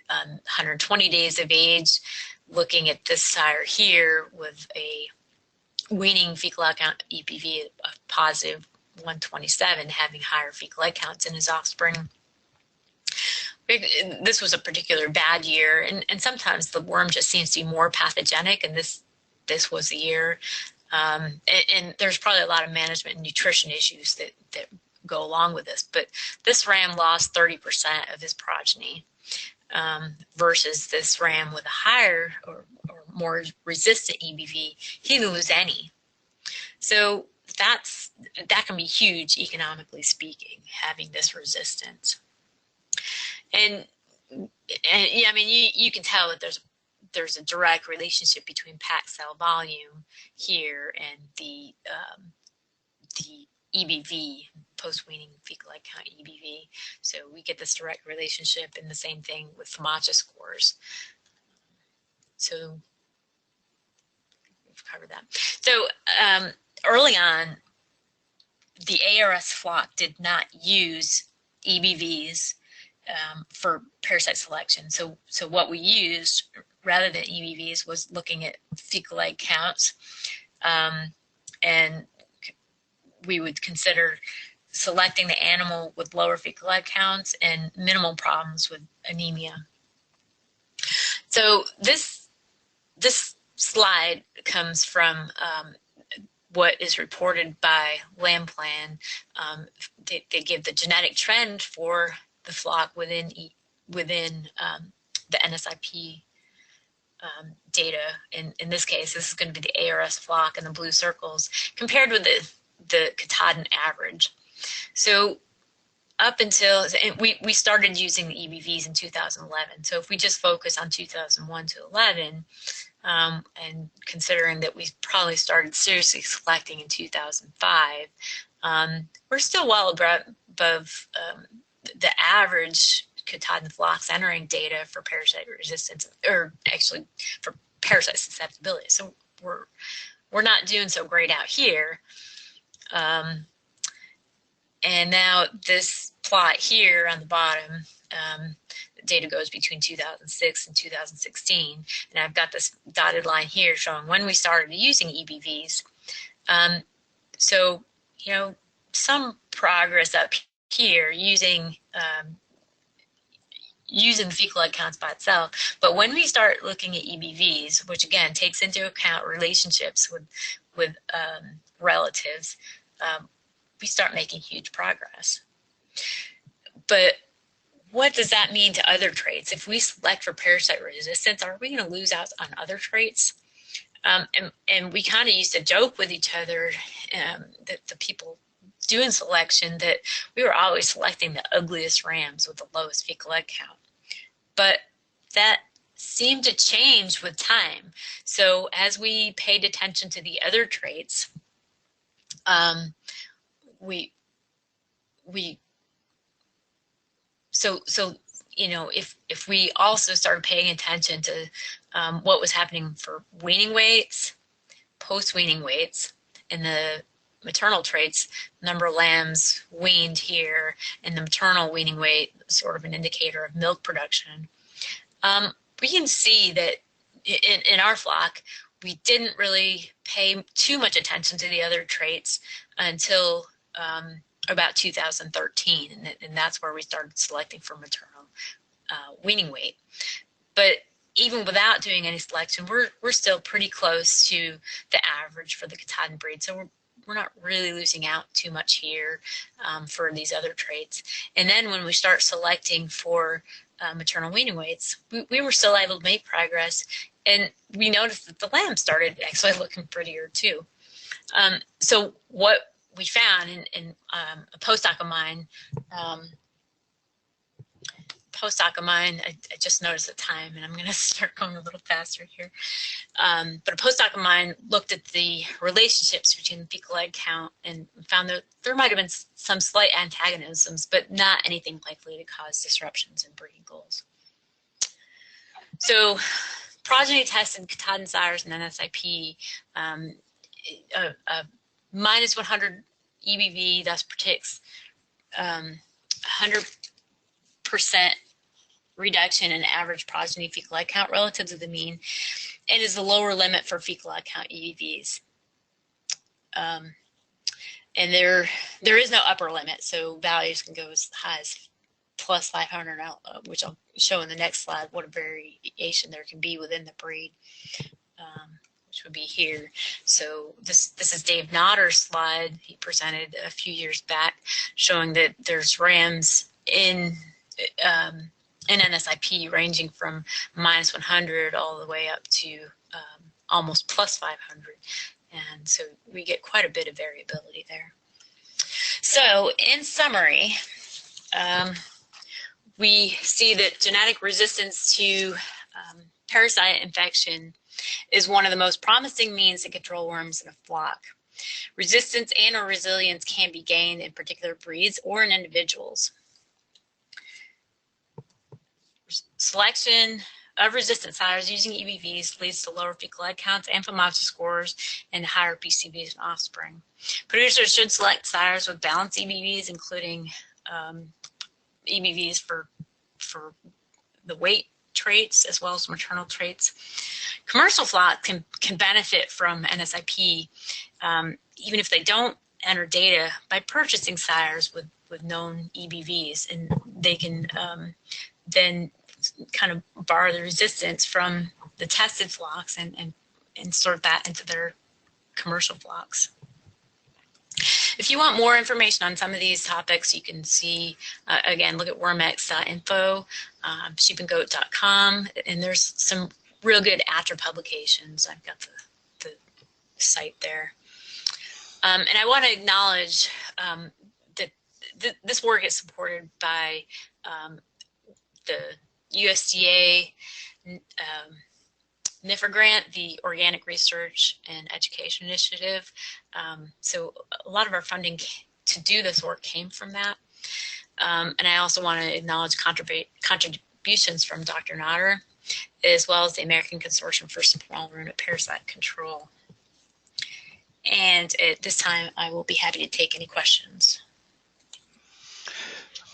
120 days of age, looking at this sire here with a weaning fecal egg count EBV of +127, having higher fecal egg counts in his offspring. This was a particular bad year, and sometimes the worm just seems to be more pathogenic, and this was the year. And there's probably a lot of management and nutrition issues that go along with this. But this ram lost 30% of his progeny, versus this ram with a higher or more resistant EBV, he didn't lose any. So that can be huge, economically speaking, having this resistance. And yeah, I mean, you can tell that there's a direct relationship between packed cell volume here and the EBV, post-weaning fecal egg count EBV. So we get this direct relationship, and the same thing with FOMACHA scores. So we've covered that. So early on, the ARS flock did not use EBVs for parasite selection. So what we used rather than EBVs was looking at fecal egg counts, and we would consider selecting the animal with lower fecal egg counts and minimal problems with anemia. So this slide comes from what is reported by LambPlan. They give the genetic trend for the flock within the NSIP data. In this case, this is going to be the ARS flock in the blue circles compared with the Katahdin average. So up until, and we started using the EBVs in 2011. So if we just focus on 2001 to 11, and considering that we probably started seriously selecting in 2005, we're still well above the average Katahdin flocks entering data for parasite resistance, or actually for parasite susceptibility. So we're not doing so great out here. And now this plot here on the bottom, the data goes between 2006 and 2016. And I've got this dotted line here showing when we started using EBVs. So, you know, some progress up here using fecal egg counts by itself. But when we start looking at EBVs, which again takes into account relationships with relatives, we start making huge progress. But what does that mean to other traits? If we select for parasite resistance, are we going to lose out on other traits? And we kind of used to joke with each other, that the people doing selection, that we were always selecting the ugliest rams with the lowest fecal egg count. But that seemed to change with time. So as we paid attention to the other traits, so you know, if we also started paying attention to what was happening for weaning weights, post-weaning weights, and the maternal traits, number of lambs weaned here, and the maternal weaning weight, sort of an indicator of milk production, we can see that in our flock, we didn't really pay too much attention to the other traits until about 2013, and that's where we started selecting for maternal weaning weight. But even without doing any selection, we're still pretty close to the average for the Katahdin breed. So we're not really losing out too much here for these other traits. And then when we start selecting for maternal weaning weights, we were still able to make progress, and we noticed that the lambs started actually looking prettier too. So what we found in a postdoc of mine, I just noticed the time, and I'm going to start going a little faster here. But a postdoc of mine looked at the relationships between the fecal egg count and found that there might have been some slight antagonisms, but not anything likely to cause disruptions in breeding goals. So progeny tested Katahdin sires and NSIP, minus 100 EBV thus predicts 100% reduction in average progeny fecal egg count relative to the mean, and is the lower limit for fecal egg count EBVs. And there is no upper limit, so values can go as high as plus 500, which I'll show in the next slide what a variation there can be within the breed, which would be here. So this is Dave Notter's slide he presented a few years back, showing that there's rams in NSIP ranging from minus 100 all the way up to almost plus 500. And so we get quite a bit of variability there. So in summary, we see that genetic resistance to parasite infection is one of the most promising means to control worms in a flock. Resistance and or resilience can be gained in particular breeds or in individuals. Selection of resistant sires using EBVs leads to lower fecal egg counts, inflammatory scores, and higher PCVs in offspring. Producers should select sires with balanced EBVs, including EBVs for the weight traits as well as maternal traits. Commercial flocks can benefit from NSIP even if they don't enter data by purchasing sires with known EBVs, and they can then kind of borrow the resistance from the tested flocks and insert that into their commercial flocks. If you want more information on some of these topics, you can see, again, look at wormx.info, sheepandgoat.com, and there's some real good after publications. I've got the site there. And I want to acknowledge that this work is supported by the USDA NIFR grant, the Organic Research and Education Initiative. So a lot of our funding to do this work came from that. And I also want to acknowledge contributions from Dr. Notter, as well as the American Consortium for Small Ruminant Parasite Control. And at this time, I will be happy to take any questions.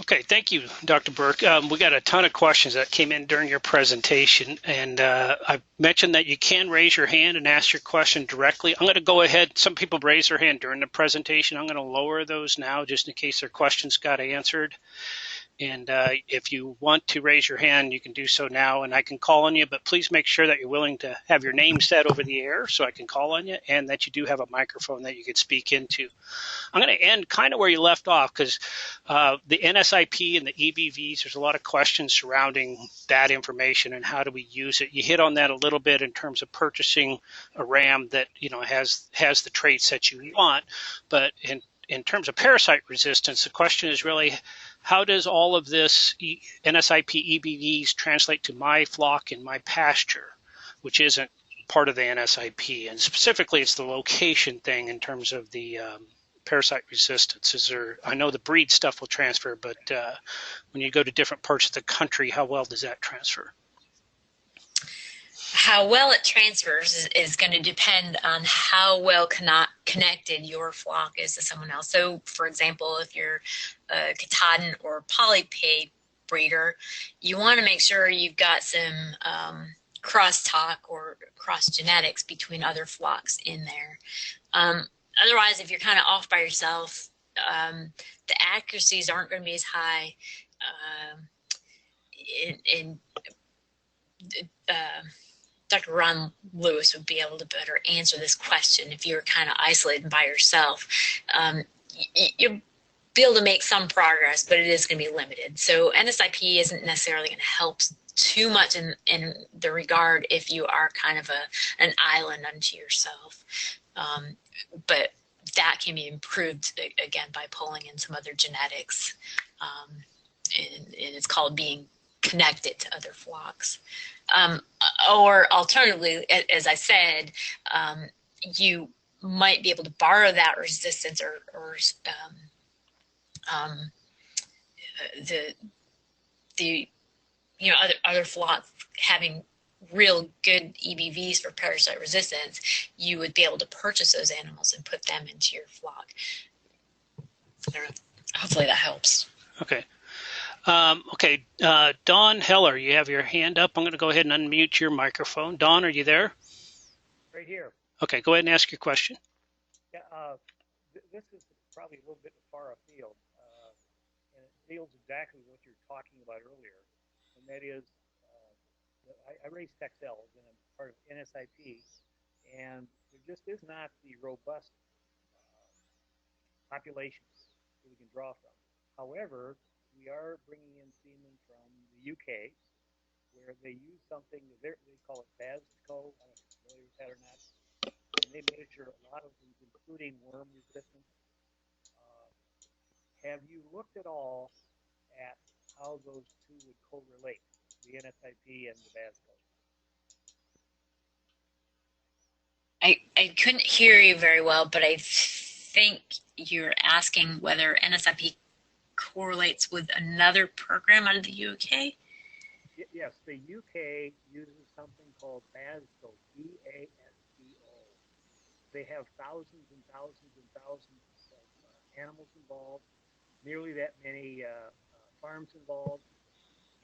Okay, thank you, Dr. Burke. We got a ton of questions that came in during your presentation, and I mentioned that you can raise your hand and ask your question directly. I'm going to go ahead. Some people raise their hand during the presentation. I'm going to lower those now just in case their questions got answered. And if you want to raise your hand, you can do so now, and I can call on you, but please make sure that you're willing to have your name said over the air so I can call on you, and that you do have a microphone that you can speak into. I'm going to end kind of where you left off, because the NSIP and the EBVs, there's a lot of questions surrounding that information and how do we use it. You hit on that a little bit in terms of purchasing a ram that has the traits that you want, but in terms of parasite resistance, the question is really, how does all of this NSIP EBVs translate to my flock and my pasture, which isn't part of the NSIP? And specifically, it's the location thing in terms of the parasite resistance. I know the breed stuff will transfer, but when you go to different parts of the country, how well does that transfer? How well it transfers is going to depend on how well connected your flock is to someone else. So, for example, if you're a Katahdin or polypay breeder, you want to make sure you've got some crosstalk or cross genetics between other flocks in there. Otherwise, if you're kind of off by yourself, the accuracies aren't going to be as high. Dr. Ron Lewis would be able to better answer this question. If you're kind of isolated by yourself, you'll be able to make some progress, but it is going to be limited. So NSIP isn't necessarily going to help too much in the regard if you are kind of an island unto yourself. But that can be improved, again, by pulling in some other genetics. And it's called being connected to other flocks. Or alternatively, as I said, you might be able to borrow that resistance or other flocks having real good EBVs for parasite resistance. You would be able to purchase those animals and put them into your flock. Hopefully that helps. Okay. Dawn Heller, you have your hand up. I'm going to go ahead and unmute your microphone. Dawn, are you there? Right here. Okay, go ahead and ask your question. Yeah, this is probably a little bit far afield, and it deals exactly what you're talking about earlier, and that is, I raise Texels, and I'm part of NSIP, and there just is not the robust populations that we can draw from. However, we are bringing in semen from the UK, where they use something that they call it BASCO. I don't know if you're familiar with that or not. And they measure a lot of things, including worm resistance. Have you looked at all at how those two would correlate, the NSIP and the BASCO? I couldn't hear you very well, but I think you're asking whether NSIP correlates with another program out of the UK. Yes, the UK uses something called BASCO, BASCO. They have thousands and thousands and thousands of animals involved, nearly that many farms involved,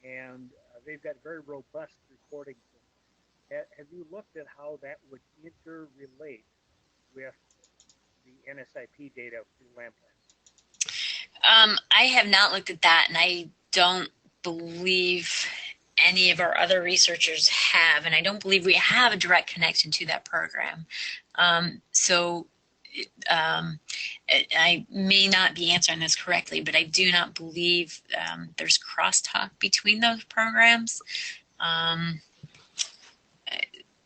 and they've got very robust reporting systems. Have you looked at how that would interrelate with the NSIP data for Lampland? I have not looked at that, and I don't believe any of our other researchers have, and I don't believe we have a direct connection to that program. I may not be answering this correctly, but I do not believe there's crosstalk between those programs. And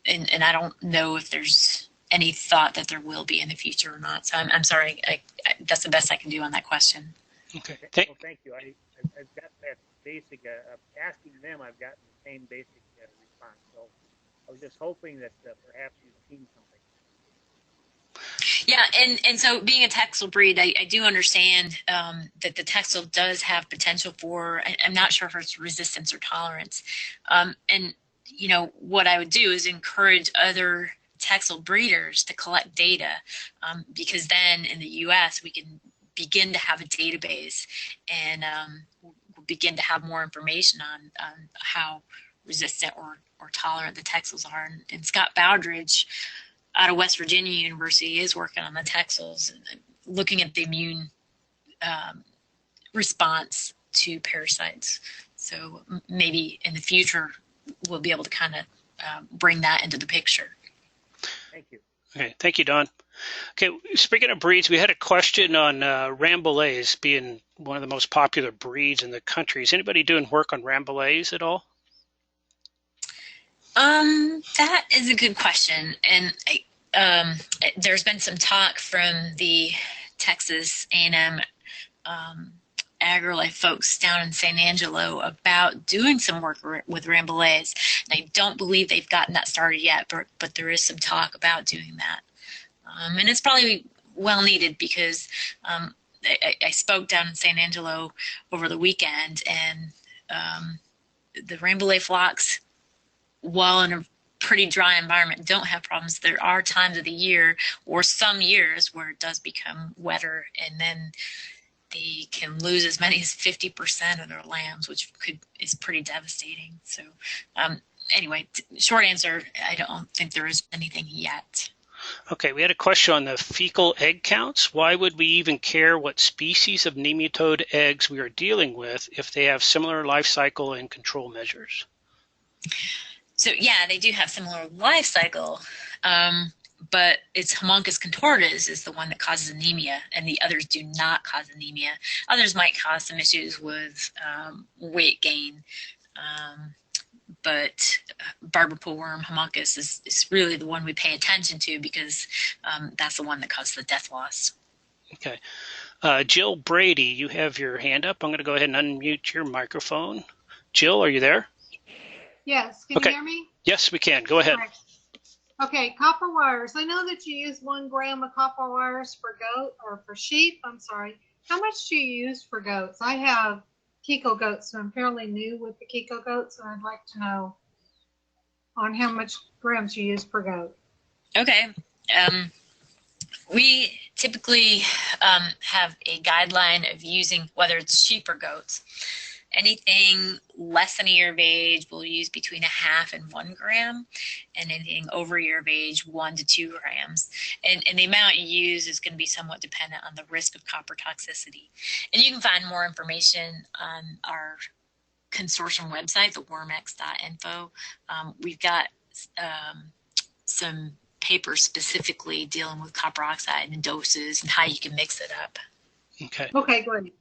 I don't know if there's any thought that there will be in the future or not. So I'm sorry. That's the best I can do on that question. Okay. Well, thank you. I've got that basic, asking them, I've gotten the same basic response. So I was just hoping that perhaps you've seen something. Yeah, and so being a Texel breed, I do understand that the Texel does have potential for, I'm not sure if it's resistance or tolerance. And, you know, what I would do is encourage other Texel breeders to collect data because then in the U.S. we can begin to have a database and we'll begin to have more information on how resistant or tolerant the Texels are. And Scott Bowdridge out of West Virginia University is working on the Texels and looking at the immune response to parasites. So maybe in the future we'll be able to kind of bring that into the picture. Thank you. Okay, thank you, Don. Okay, speaking of breeds, we had a question on Rambouillets being one of the most popular breeds in the country. Is anybody doing work on Rambouillets at all? That is a good question, and there's been some talk from the Texas A&M AgriLife folks down in San Angelo about doing some work with Rambouillets. I don't believe they've gotten that started yet, but there is some talk about doing that. And it's probably well needed because I spoke down in San Angelo over the weekend, and the Rambouillet flocks, while in a pretty dry environment, don't have problems. There are times of the year or some years where it does become wetter, and then they can lose as many as 50% of their lambs, which is pretty devastating. So anyway, short answer, I don't think there is anything yet. Okay, we had a question on the fecal egg counts. Why would we even care what species of nematode eggs we are dealing with if they have similar life cycle and control measures? So yeah, they do have similar life cycle, but it's Homunculus contortus is the one that causes anemia, and the others do not cause anemia. Others might cause some issues with weight gain, but barber poolworm homunculus is really the one we pay attention to because that's the one that causes the death loss. Okay. Jill Brady, you have your hand up. I'm going to go ahead and unmute your microphone. Jill, are you there? Yes. Can you hear me? Yes, we can. Go ahead. Okay. Copper wires. I know that you use 1 gram of copper wires for goat or for sheep. I'm sorry. How much do you use for goats? I have Kiko goats, so I'm fairly new with the Kiko goats, and I'd like to know on how much grams you use per goat. Okay. We typically have a guideline of using, whether it's sheep or goats, anything less than a year of age, we'll use between 1/2 and 1 gram, and anything over a year of age, 1 to 2 grams. And the amount you use is going to be somewhat dependent on the risk of copper toxicity. And you can find more information on our consortium website, the wormx.info. We've got some papers specifically dealing with copper oxide and doses and how you can mix it up. Okay. Okay, great.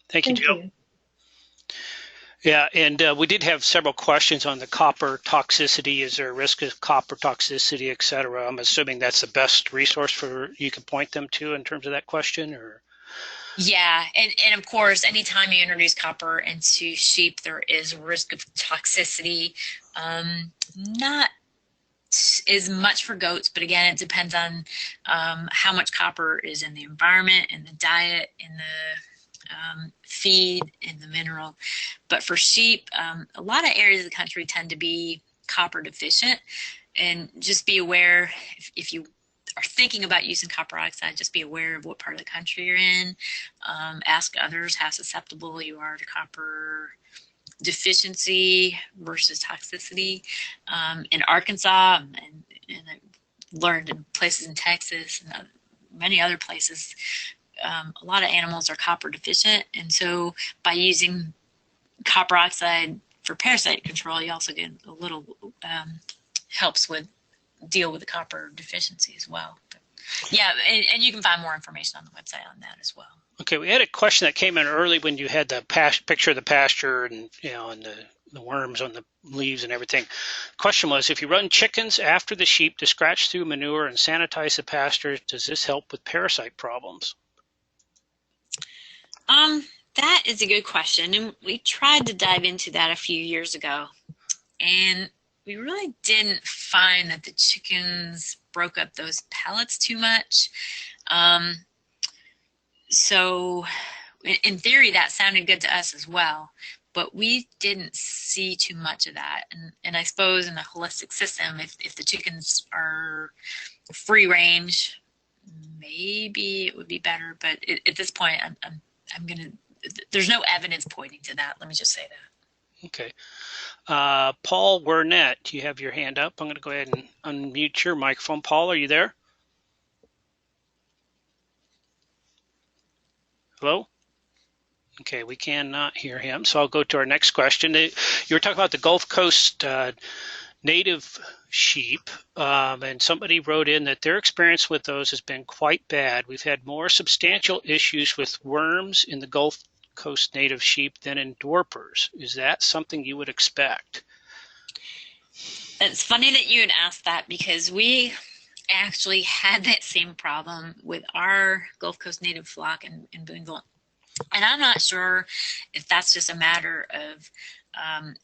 Thank you, Jill. Yeah, and we did have several questions on the copper toxicity. Is there a risk of copper toxicity, et cetera? I'm assuming that's the best resource for you can point them to in terms of that question, or? Yeah, and of course, anytime you introduce copper into sheep, there is a risk of toxicity. Not as much for goats, but again, it depends on how much copper is in the environment, in the diet, in the feed and the mineral. But for sheep, a lot of areas of the country tend to be copper deficient. And just be aware, if you are thinking about using copper oxide, just be aware of what part of the country you're in. Ask others how susceptible you are to copper deficiency versus toxicity. In Arkansas, and I learned in places in Texas and many other places, a lot of animals are copper deficient, and so by using copper oxide for parasite control, you also get a little helps with deal with the copper deficiency as well. But yeah, and you can find more information on the website on that as well. Okay, we had a question that came in early when you had the picture of the pasture and and the worms on the leaves and everything. The question was, if you run chickens after the sheep to scratch through manure and sanitize the pasture, does this help with parasite problems? That is a good question, and we tried to dive into that a few years ago, and we really didn't find that the chickens broke up those pellets too much. So in theory, that sounded good to us as well, but we didn't see too much of that. And I suppose in a holistic system, if the chickens are free range, maybe it would be better. But at this point, I'm gonna. There's no evidence pointing to that. Let me just say that. Okay. Paul Wernett, you have your hand up. I'm going to go ahead and unmute your microphone. Paul, are you there? Hello? Okay, we cannot hear him, so I'll go to our next question. You were talking about the Gulf Coast native sheep, and somebody wrote in that their experience with those has been quite bad. We've had more substantial issues with worms in the Gulf Coast native sheep than in dwarfers. Is that something you would expect? It's funny that you would ask that, because we actually had that same problem with our Gulf Coast native flock in Boonville. And I'm not sure if that's just a matter of,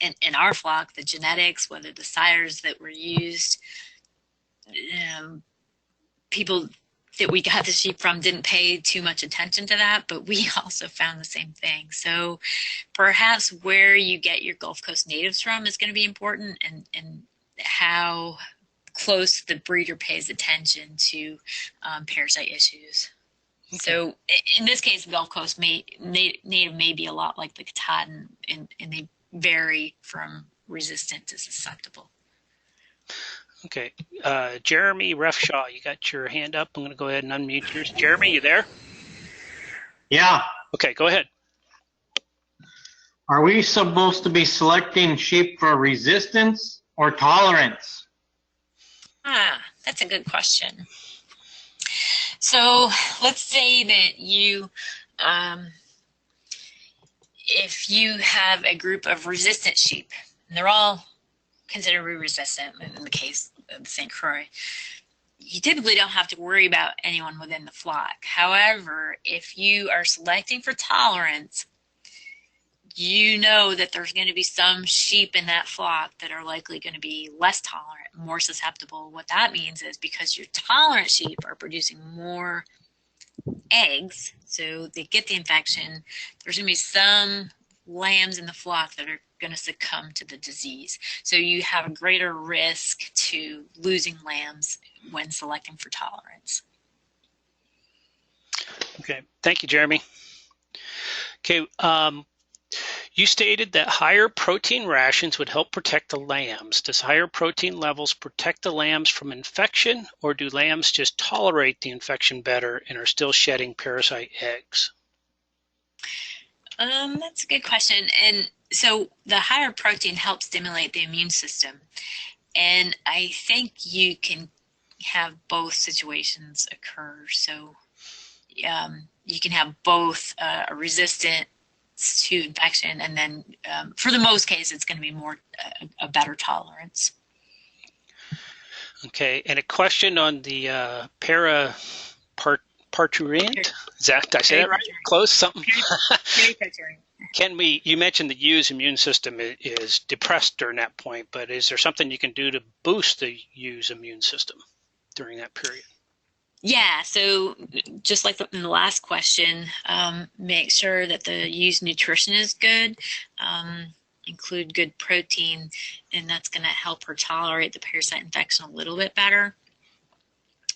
in our flock, the genetics, whether the sires that were used, people that we got the sheep from didn't pay too much attention to that, but we also found the same thing. So perhaps where you get your Gulf Coast natives from is going to be important, and how close the breeder pays attention to parasite issues. Okay. So in this case, Gulf Coast native may be a lot like the Katahdin, and they vary from resistant to susceptible. Okay. Jeremy Refshaw, you got your hand up. I'm going to go ahead and unmute yours. Jeremy, you there? Yeah. Okay, go ahead. Are we supposed to be selecting sheep for resistance or tolerance? That's a good question. So let's say that you, if you have a group of resistant sheep, and they're all considered resistant in the case of the St. Croix, you typically don't have to worry about anyone within the flock. However, if you are selecting for tolerance, you know that there's going to be some sheep in that flock that are likely going to be less tolerant, more susceptible. What that means is, because your tolerant sheep are producing more eggs, so they get the infection, there's going to be some lambs in the flock that are going to succumb to the disease. So you have a greater risk to losing lambs when selecting for tolerance. Okay, thank you, Jeremy. Okay, you stated that higher protein rations would help protect the lambs. Does higher protein levels protect the lambs from infection, or do lambs just tolerate the infection better and are still shedding parasite eggs? That's a good question. And so the higher protein helps stimulate the immune system. And I think you can have both situations occur. So you can have both a resistance to infection, and then for the most cases, it's going to be more a better tolerance. Okay, and a question on the parturient. Is that, did I say that right? Close, something. You mentioned the ewe's immune system is depressed during that point, but is there something you can do to boost the ewe's immune system during that period? Yeah, so just like in the last question, make sure that the used nutrition is good, include good protein, and that's going to help her tolerate the parasite infection a little bit better.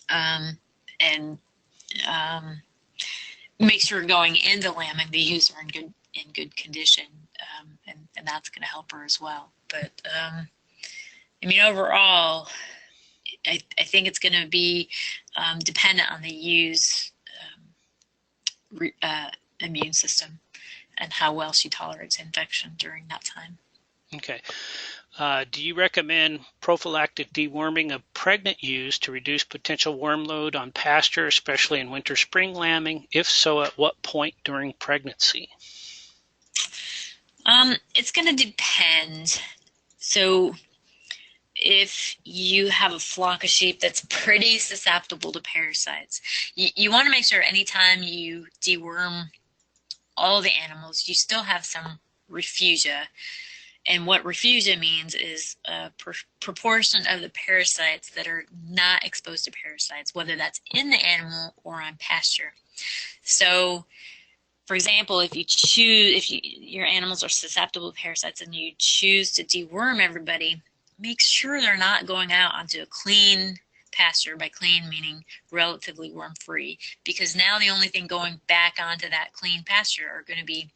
And make sure going into lambing the ewes are in good condition, and that's going to help her as well. But I mean, overall, I think it's going to be dependent on the ewe's immune system and how well she tolerates infection during that time. Okay. Do you recommend prophylactic deworming of pregnant ewes to reduce potential worm load on pasture, especially in winter spring lambing? If so, at what point during pregnancy? It's going to depend. So if you have a flock of sheep that's pretty susceptible to parasites, you want to make sure anytime you deworm all the animals, you still have some refugia. And what refugia means is a proportion of the parasites that are not exposed to parasites, whether that's in the animal or on pasture. So, for example, if your animals are susceptible to parasites and you choose to deworm everybody, make sure they're not going out onto a clean pasture. By clean meaning relatively worm-free, because now the only thing going back onto that clean pasture are going to be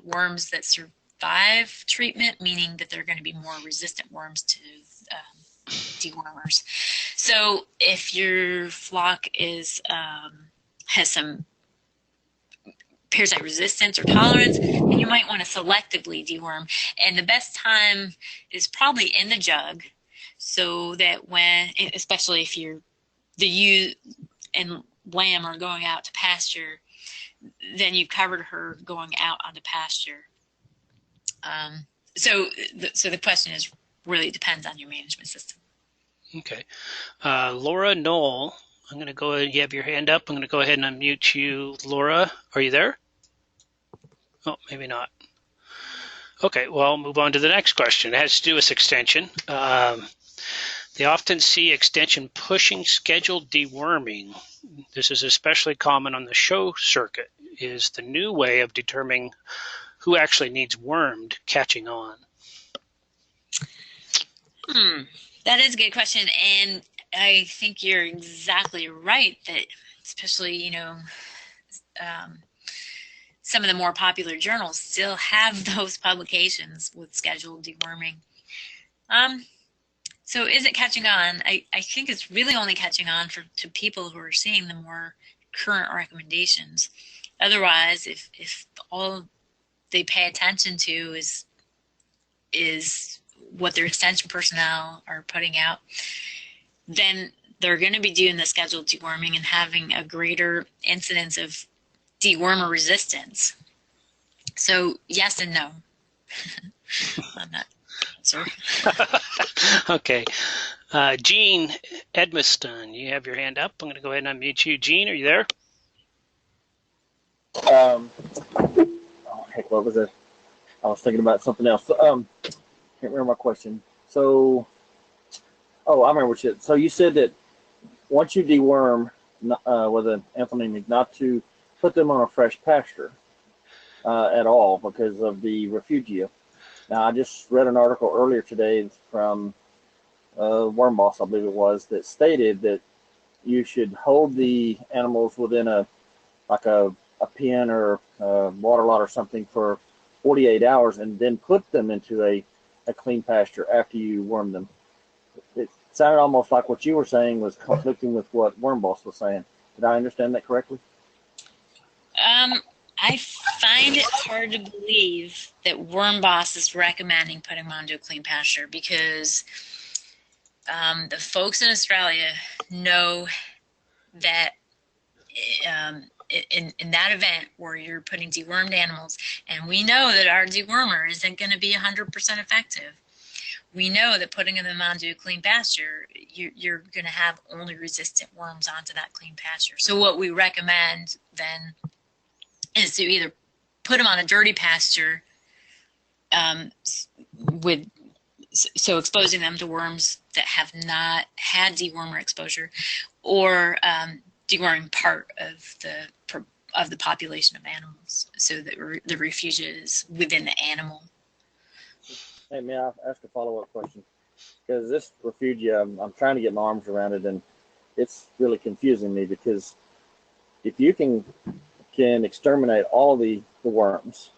worms that survive treatment, meaning that they're going to be more resistant worms to dewormers. So if your flock has some parasite resistance or tolerance, and you might want to selectively deworm. And the best time is probably in the jug, so that especially if the ewe and lamb are going out to pasture, then you've covered her going out onto pasture. So the question is really depends on your management system. Okay. Laura Knoll, I'm going to go ahead. You have your hand up. I'm going to go ahead and unmute you. Laura, are you there? Oh, maybe not. Okay, well, I'll move on to the next question. It has to do with extension. They often see extension pushing scheduled deworming. This is especially common on the show circuit. Is the new way of determining who actually needs wormed catching on? That is a good question, and I think you're exactly right that especially, some of the more popular journals still have those publications with scheduled deworming. So is it catching on? I think it's really only catching on to people who are seeing the more current recommendations. Otherwise, if all they pay attention to is what their extension personnel are putting out, then they're going to be doing the scheduled deworming and having a greater incidence of dewormer resistance. So yes and no. I'm not sure. Okay. Gene Edmiston, you have your hand up. I'm going to go ahead and unmute you. Gene, are you there? Oh, heck, what was it? I was thinking about something else. Can't remember my question. So, I remember what you said. So you said that once you deworm with an anthelmintic, not to put them on a fresh pasture at all because of the refugia. Now, I just read an article earlier today from Worm Boss, I believe it was, that stated that you should hold the animals within a pen or a water lot or something for 48 hours and then put them into a clean pasture after you worm them. It sounded almost like what you were saying was conflicting with what Worm Boss was saying. Did I understand that correctly? I find it hard to believe that Worm Boss is recommending putting them onto a clean pasture because the folks in Australia know that in that event where you're putting dewormed animals, and we know that our dewormer isn't going to be 100% effective. We know that putting them onto a clean pasture, you're going to have only resistant worms onto that clean pasture. So what we recommend then is to either put them on a dirty pasture, so exposing them to worms that have not had dewormer exposure, or deworming part of the population of animals, so that the refugia is within the animal. Hey, may I ask a follow-up question? Because this refugia, I'm trying to get my arms around it, and it's really confusing me, because if you can exterminate all the worms,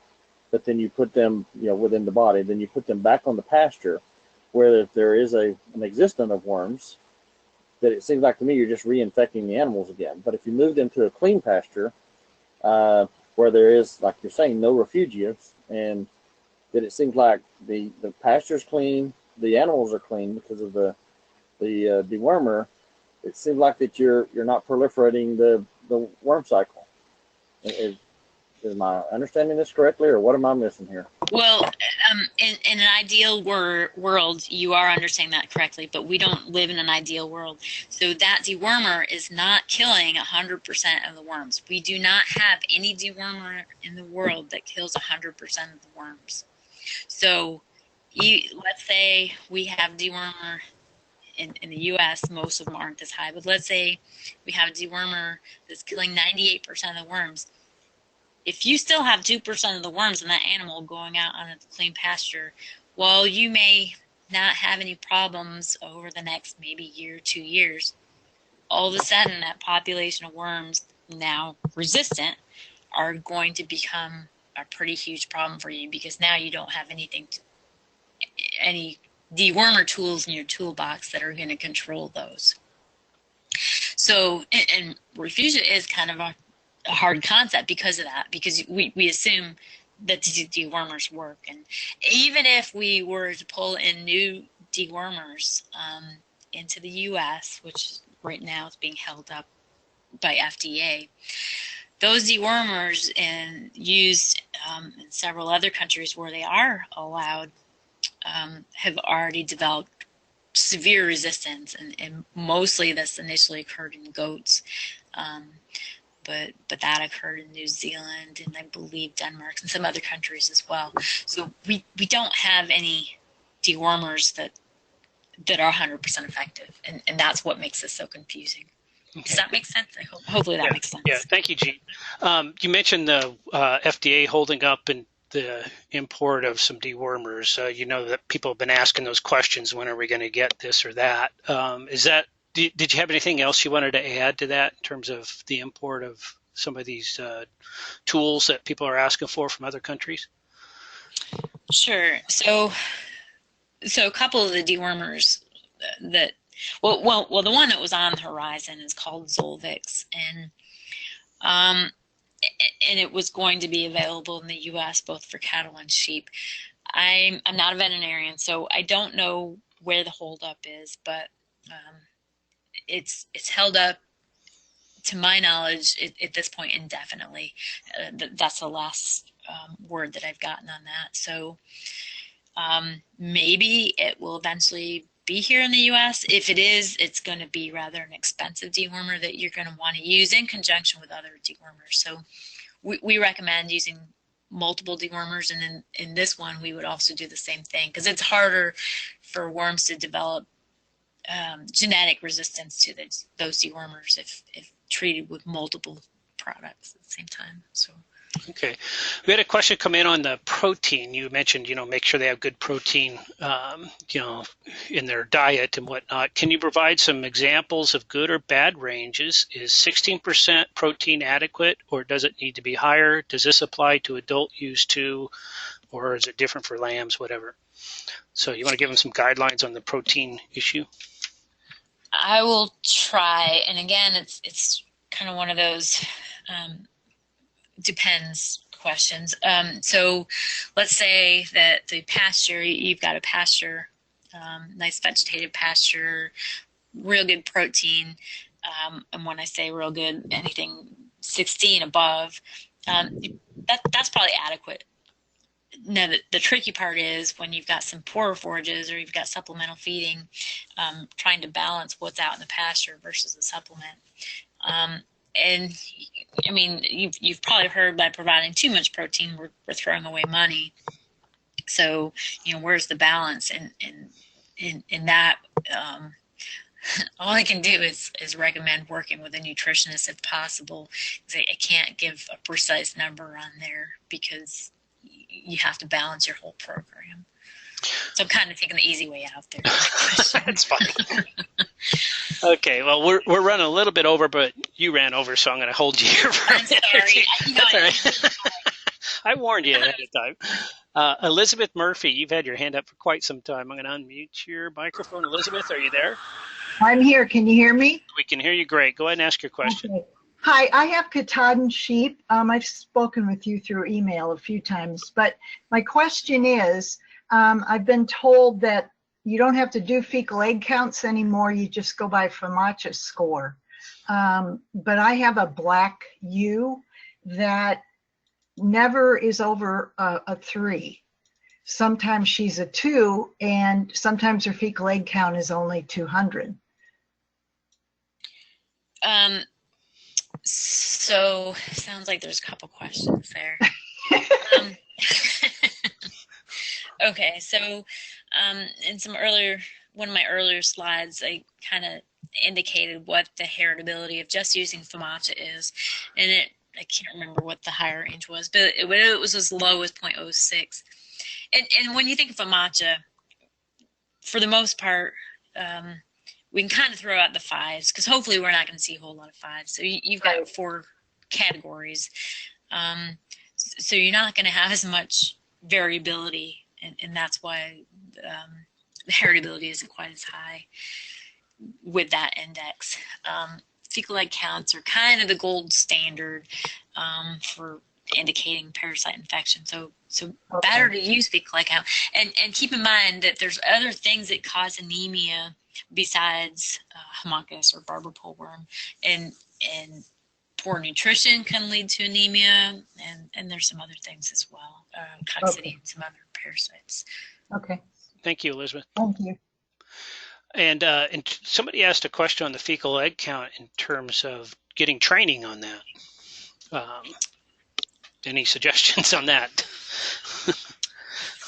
but then you put them, within the body, then you put them back on the pasture, where if there is an existence of worms, that it seems like to me you're just reinfecting the animals again. But if you move them to a clean pasture, where there is, like you're saying, no refugiates, and that it seems like the pasture's clean, the animals are clean because of the dewormer, it seems like that you're not proliferating the worm cycle. Is my understanding this correctly, or what am I missing here? Well, in an ideal world, you are understanding that correctly, but we don't live in an ideal world. So that dewormer is not killing 100% of the worms. We do not have any dewormer in the world that kills 100% of the worms. So let's say we have dewormer in the U.S., most of them aren't this high, but let's say we have a dewormer that's killing 98% of the worms. If you still have 2% of the worms in that animal going out on a clean pasture, while you may not have any problems over the next maybe year, 2 years, all of a sudden that population of worms, now resistant, are going to become a pretty huge problem for you, because now you don't have any dewormer tools in your toolbox that are going to control those. So, and refugia is kind of a hard concept because of that, because we assume that the dewormers work. And even if we were to pull in new dewormers into the U.S., which right now is being held up by FDA, those dewormers used in several other countries where they are allowed have already developed severe resistance, and mostly this initially occurred in goats. But that occurred in New Zealand, and I believe Denmark, and some other countries as well. So we don't have any dewormers that are 100% effective, and that's what makes this so confusing. Okay. Does that make sense? Hopefully that makes sense. Yeah, thank you, Jean. You mentioned the FDA holding up and the import of some dewormers. That people have been asking those questions, when are we going to get this or that? Did you have anything else you wanted to add to that in terms of the import of some of these tools that people are asking for from other countries? Sure. So a couple of the dewormers the one that was on the horizon is called Zolvix, and it was going to be available in the U.S. both for cattle and sheep. I'm not a veterinarian, so I don't know where the holdup is, but it's held up, to my knowledge, at this point indefinitely. That's the last word that I've gotten on that. So maybe it will eventually be here in the U.S. If it is, it's going to be rather an expensive dewormer that you're going to want to use in conjunction with other dewormers. So we recommend using multiple dewormers, and then in this one we would also do the same thing, because it's harder for worms to develop genetic resistance to those dewormers if treated with multiple products at the same time. So. Okay. We had a question come in on the protein. You mentioned, make sure they have good protein, in their diet and whatnot. Can you provide some examples of good or bad ranges? Is 16% protein adequate, or does it need to be higher? Does this apply to adult use too, or is it different for lambs, whatever? So you want to give them some guidelines on the protein issue? I will try. And again, it's kind of one of those depends questions. So let's say that the pasture, you've got a pasture, nice vegetative pasture, real good protein. And when I say real good, anything 16 above, that's probably adequate. Now, the tricky part is when you've got some poorer forages or you've got supplemental feeding, trying to balance what's out in the pasture versus the supplement. And I mean, you've probably heard, by providing too much protein, we're throwing away money. So, where's the balance in that? all I can do is recommend working with a nutritionist if possible. 'Cause I can't give a precise number on there because you have to balance your whole program. So I'm kind of taking the easy way out there. That's fine. Okay, well, we're running a little bit over, but you ran over, so I'm going to hold you here for a minute. Sorry. That's all right. I warned you ahead of time. Elizabeth Murphy, you've had your hand up for quite some time. I'm going to unmute your microphone. Elizabeth, are you there? I'm here. Can you hear me? We can hear you great. Go ahead and ask your question. Okay. Hi, I have Katahdin sheep. I've spoken with you through email a few times, but my question is, I've been told that you don't have to do fecal egg counts anymore. You just go by FAMACHA score. But I have a black ewe that never is over a 3. Sometimes she's a 2, and sometimes her fecal egg count is only 200. So sounds like there's a couple questions there. Okay, so in one of my earlier slides, I kind of indicated what the heritability of just using FAMACHA is, and I can't remember what the higher range was, but it was as low as 0.06. And when you think of FAMACHA, for the most part, we can kind of throw out the 5s because hopefully we're not going to see a whole lot of 5s. So you've got 4 categories. So you're not going to have as much variability, and that's why the heritability isn't quite as high with that index. Fecal egg counts are kind of the gold standard for indicating parasite infection. So better to use fecal egg count. And keep in mind that there's other things that cause anemia besides Haemonchus or barber pole worm, and poor nutrition can lead to anemia, and there's some other things as well, toxicity and some other parasites. Okay. Thank you, Elizabeth. Thank you. And somebody asked a question on the fecal egg count in terms of getting training on that. Any suggestions on that?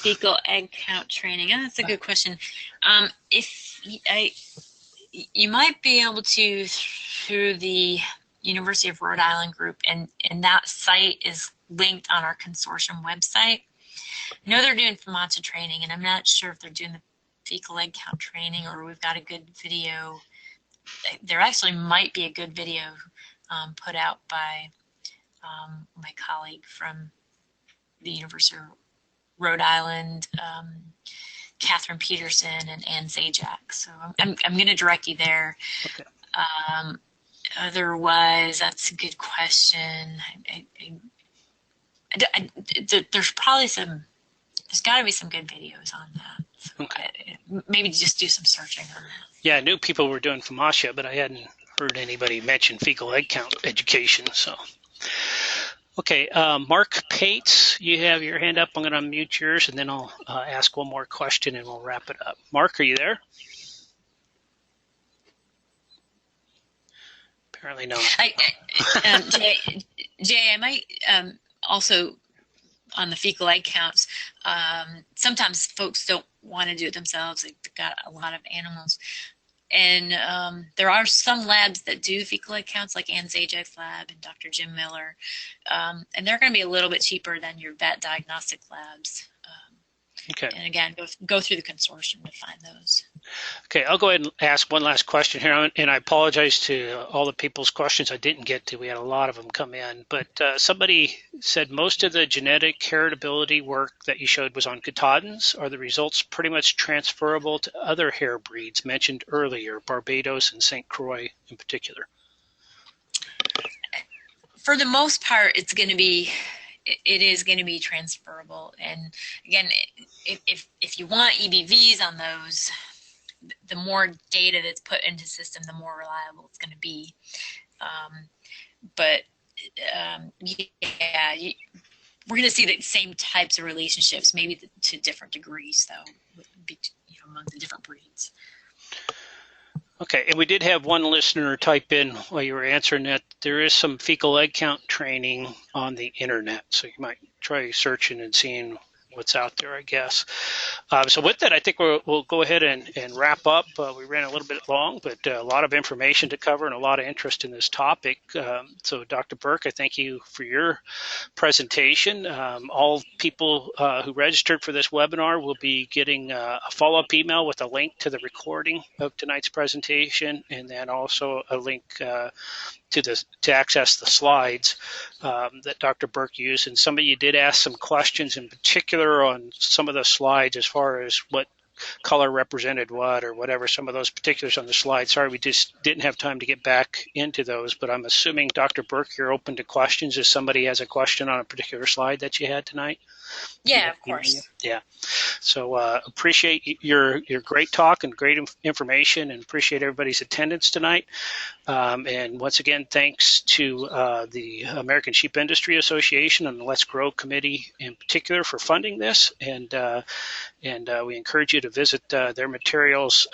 Fecal egg count training. Oh, that's a good question. You might be able to through the University of Rhode Island group, and that site is linked on our consortium website. I know they're doing FAMACHA training, and I'm not sure if they're doing the fecal egg count training or we've got a good video. There actually might be a good video put out by my colleague from the University of Rhode Island, Catherine Peterson and Ann Zajac. So I'm going to direct you there. Okay. Otherwise, that's a good question. There's probably there's got to be some good videos on that. So okay. Maybe just do some searching on that. Yeah, I knew people were doing FAMACHA, but I hadn't heard anybody mention fecal egg count education. So, okay, Mark Pates, you have your hand up. I'm going to unmute yours, and then I'll ask one more question, and we'll wrap it up. Mark, are you there? Apparently not. Jay, I might also, on the fecal egg counts, sometimes folks don't want to do it themselves. They've got a lot of animals. And there are some labs that do fecal egg counts, like Ann Zajac's lab and Dr. Jim Miller. And they're going to be a little bit cheaper than your vet diagnostic labs. Okay. And again, go through the consortium to find those. Okay, I'll go ahead and ask one last question here, and I apologize to all the people's questions I didn't get to. We had a lot of them come in, but somebody said most of the genetic heritability work that you showed was on Katahdins. Are the results pretty much transferable to other hair breeds mentioned earlier, Barbados and St. Croix in particular? For the most part, it is going to be transferable. And again, if you want EBVs on those, the more data that's put into the system, the more reliable it's going to be. We're going to see the same types of relationships, maybe to different degrees, though, among the different breeds. Okay, and we did have one listener type in while you were answering that there is some fecal egg count training on the internet, so you might try searching and seeing what's out there, I guess. So with that, I think we'll go ahead and wrap up. We ran a little bit long, but a lot of information to cover and a lot of interest in this topic. So Dr. Burke, I thank you for your presentation. All people who registered for this webinar will be getting a follow-up email with a link to the recording of tonight's presentation, and then also a link to access the slides that Dr. Burke used. And some of you did ask some questions in particular on some of the slides as far as what color represented what or whatever, some of those particulars on the slide. Sorry, we just didn't have time to get back into those, but I'm assuming, Dr. Burke, you're open to questions if somebody has a question on a particular slide that you had tonight. Yeah, of course. Yeah. So appreciate your great talk and great information, and appreciate everybody's attendance tonight. And once again, thanks to the American Sheep Industry Association and the Let's Grow Committee in particular for funding this. And we encourage you to visit their materials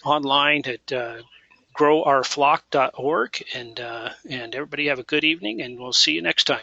online at growourflock.org. And everybody have a good evening, and we'll see you next time.